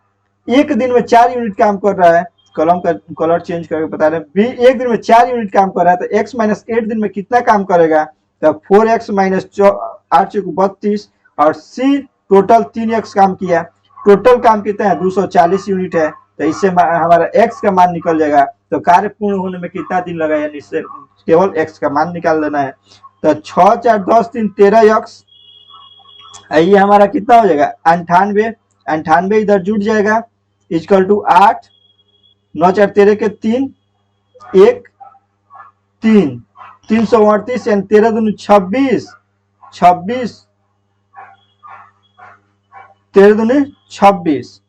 एक दिन में 4 यूनिट काम कर रहा है, कलम का कलर चेंज करके बता रहे हैं, बी एक दिन में 4 यूनिट काम कर रहा है तो एक्स माइनस 8 दिन में कितना काम करेगा, तो 4x माइनस 8 32, और सी टोटल 3x काम किया। टोटल काम कितना है 240 यूनिट है, तो इससे हमारा x का मान निकल जाएगा। तो कार्य पूर्ण होने में कितना दिन लगा, यानी इससे केवल x का मान निकाल देना है। तो 6 4 10 3 13x, ये हमारा कितना हो जाएगा 98, 98 इधर जुड़ जाएगा, इक्वल टू 8 9 4 13 के 3 1 3 338, यानी 13 दूनी 26 26 13 दूनी 26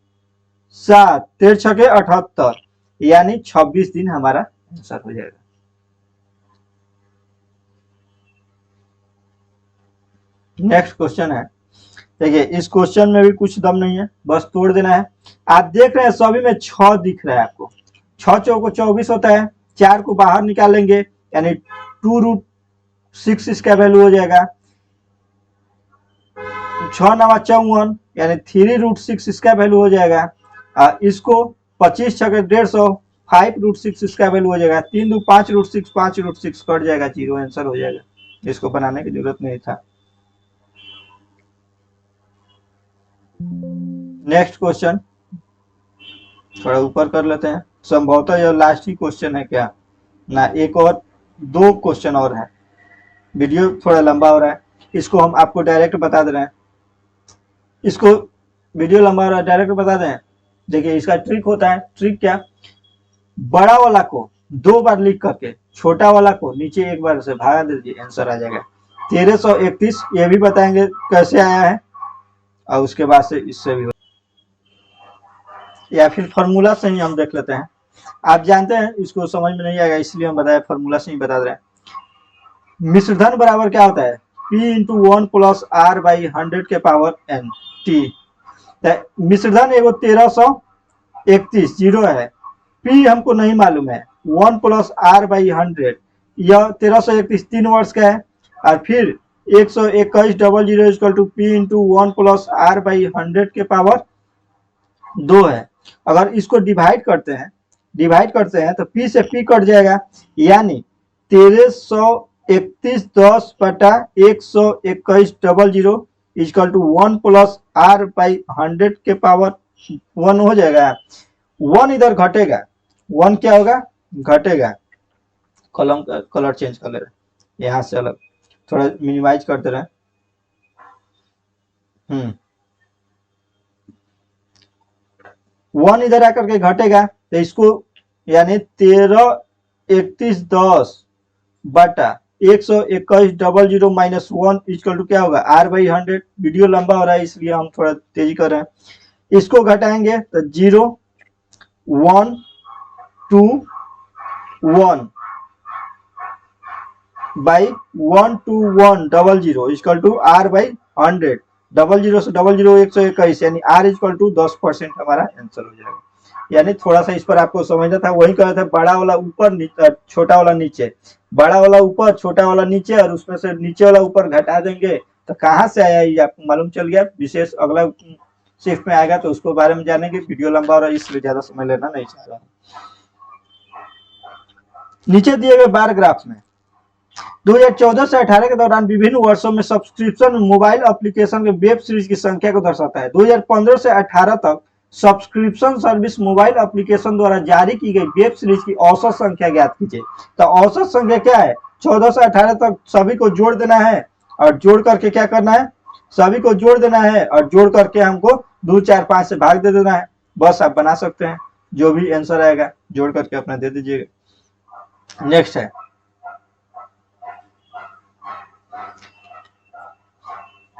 7 13 छके 78, यानी 26 दिन हमारा आंसर हो जाएगा। नेक्स्ट क्वेश्चन है, देखिए इस क्वेश्चन में भी कुछ दम नहीं है, बस तोड़ देना है। आप देख रहे हैं सभी में 6 दिख रहा है आपको, 6 चौको 24 होता है, 4 को बाहर निकालेंगे यानी 2√6 इसका वैल्यू हो जाएगा, 6 9 54 यानी 3√6 इसका वैल्यू हो जाएगा। इसको 25 6 150, 5√6 इसका वैल्यू हो जाएगा, 3 2 5√6 5√6 कट जाएगा, 0 आंसर हो जाएगा, इसको बनाने की जरूरत नहीं था। नेक्स्ट क्वेश्चन थोड़ा ऊपर कर लेते हैं, संभवतः यह लास्ट ही क्वेश्चन है क्या ना, एक और 2 क्वेश्चन और है, वीडियो थोड़ा लंबा हो रहा है, इसको हम आपको डायरेक्ट बता दे रहे हैं, इसको वीडियो लंबा हो रहा है डायरेक्ट बता दें। देखिए इसका ट्रिक होता है, ट्रिक क्या, बड़ा वाला को 2 बार लिख करके छोटा वाला को नीचे एक बार से भागा दीजिए, आंसर आ जाएगा 1331। ये भी बताएंगे कैसे आया है, और उसके बाद से इससे भी, या फिर फॉर्मूला से ही हम देख लेते हैं। आप जानते हैं इसको समझ में नहीं आएगा, इसलिए हम बताए फॉर्मूला से ही बता रहे हैं। मिश्रधन बराबर क्या होता है, p into 1 plus r by 100 के पावर n t। मिश्रधन एगो 1331 जीरो है, p हमको नहीं मालूम है, 1 प्लस r बाई 100, यह 1331 3 वर्ष का है, और फिर 121 double zero equal to p into 1 plus r by 100 के पावर 2 है। अगर इसको डिवाइड करते हैं तो p से p कट जाएगा, यानी 1331 10 बटा 121 double zero equal to 1 plus r by 100 के पावर 1 हो जाएगा। 1 इधर घटेगा, 1 क्या होगा घटेगा, कलम का कलर चेंज कर ले रहे, यहाँ से अलग थोड़ा मिनिमाइज करते रहे। 1 इधर आकर के घटेगा, तो इसको यानी 1331 10 बटा 121 double zero minus 1 equal to क्या होगा r बाई 100। वीडियो लंबा हो रहा है इसलिए हम थोड़ा तेजी कर रहे हैं, इसको घटाएंगे तो 0 1 2 1 by 1 2 1 double zero equal to r by 100, double zero से डबल जीरो 121, यानी r इक्वल टू 10% हमारा आंसर हो जाएगा। यानी थोड़ा सा इस पर आपको समझना था, वही कहा था बड़ा वाला ऊपर छोटा वाला नीचे, बड़ा वाला ऊपर छोटा वाला नीचे, और उसमें से नीचे वाला ऊपर घटा देंगे तो कहाँ से आया ये आपको मालूम चल गया। विशेष अगला शिफ्ट में आएगा तो उसको बारे में जानेंगे, वीडियो लंबा हो रहा है इसलिए ज्यादा समय लेना नहीं चाह रहा। नीचे दिए गए बार ग्राफ में 2014 से 18 के दौरान विभिन्न वर्षों में सब्सक्रिप्शन मोबाइल एप्लीकेशन के वेब सीरीज की संख्या को दर्शाता है। 2015 से 18 तक सब्सक्रिप्शन सर्विस मोबाइल एप्लीकेशन द्वारा जारी की गई वेब सीरीज की औसत संख्या ज्ञात कीजिए। तो औसत संख्या क्या है, 14 से 18 तक सभी को जोड़ देना है, और जोड़ करके क्या करना है, सभी को जोड़ देना है, और जोड़ करके हमको 2 4 5 से भाग दे देना है, बस आप बना सकते हैं, जो भी आंसर आएगा जोड़ करके अपना दे दीजिएगा। नेक्स्ट है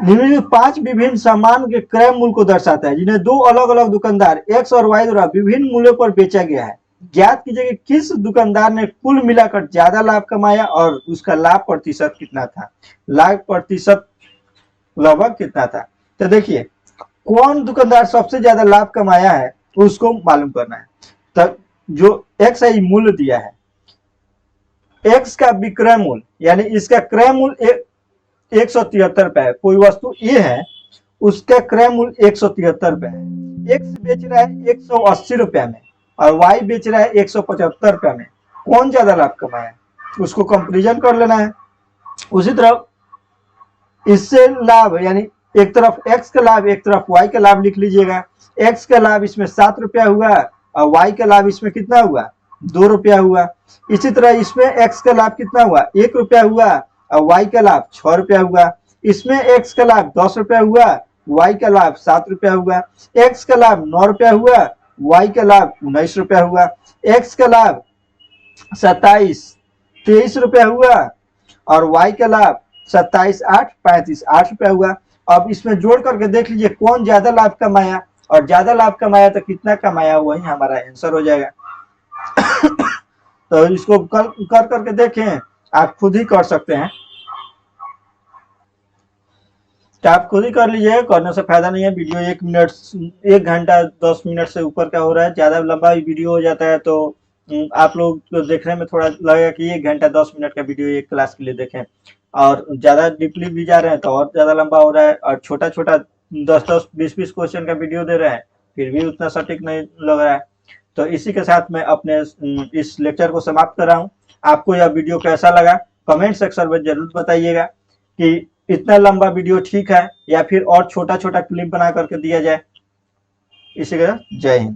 निम्नलिखित 5 विभिन्न सामान के क्रय मूल्य को दर्शाता है जिन्हें दो अलग अलग दुकानदार एक्स और वाई द्वारा विभिन्न मूल्यों पर बेचा गया है। ज्ञात कीजिए कि किस दुकानदार ने कुल मिलाकर ज्यादा लाभ कमाया और उसका लाभ प्रतिशत कितना था। लाभ प्रतिशत लगभग कितना था। तो देखिए कौन दुकानदार सबसे ज्यादा लाभ कमाया है उसको मालूम करना है। तो जो एक्स है मूल्य दिया है, एक्स का विक्रय मूल्य यानी इसका क्रय मूल्य 173 रुपए है। कोई वस्तु ए है उसका क्रय मूल्य 173 रुपए है। एक्स बेच रहा है 180 रुपए में और वाई बेच रहा है 175 रुपए में। कौन ज्यादा लाभ कमाया है उसको कंपेरिजन कर लेना है। उसी तरफ इससे लाभ यानी एक तरफ एक्स का लाभ एक तरफ वाई का लाभ लिख लीजिएगा। एक्स का लाभ इसमें 7 रुपया हुआ और वाई का लाभ इसमें कितना हुआ 2 रुपया हुआ। इसी तरह इसमें एक्स का लाभ कितना हुआ 1 रुपया हुआ और वाई का लाभ 6 रुपया हुआ। इसमें एक्स का लाभ 10 रुपया हुआ, वाई का लाभ 7 रुपया हुआ। एक्स का लाभ 9 रुपया हुआ, वाई का लाभ 19 रुपया हुआ। एक्स का लाभ 23 रुपया हुआ और वाई का लाभ 27 8 35 8 रुपया हुआ। अब इसमें जोड़ करके देख लीजिए कौन ज्यादा लाभ कमाया और ज्यादा लाभ कमाया तो कितना कमाया वही हमारा आंसर हो जाएगा। तो इसको कर करके देखें, आप खुद ही कर सकते हैं। तो आप खुद ही कर लीजिए, करने से फायदा नहीं है। वीडियो 1 घंटा 10 मिनट से ऊपर का हो रहा है, ज्यादा लंबा वीडियो हो जाता है तो आप लोग को देखने में थोड़ा लगेगा कि 1 घंटा 10 मिनट का वीडियो एक क्लास के लिए देखें, और ज्यादा डीपली भी जा रहे हैं तो और ज्यादा लंबा हो रहा है, और छोटा छोटा 10 20 क्वेश्चन का वीडियो दे रहे हैं फिर भी उतना सटीक नहीं लग रहा है। तो इसी के साथ मैं अपने इस लेक्चर को समाप्त कर रहा हूँ। आपको यह वीडियो कैसा लगा कमेंट सेक्शन में जरूर बताइएगा कि इतना लंबा वीडियो ठीक है या फिर और छोटा छोटा क्लिप बना करके दिया जाए। इसी के साथ जय हिंद।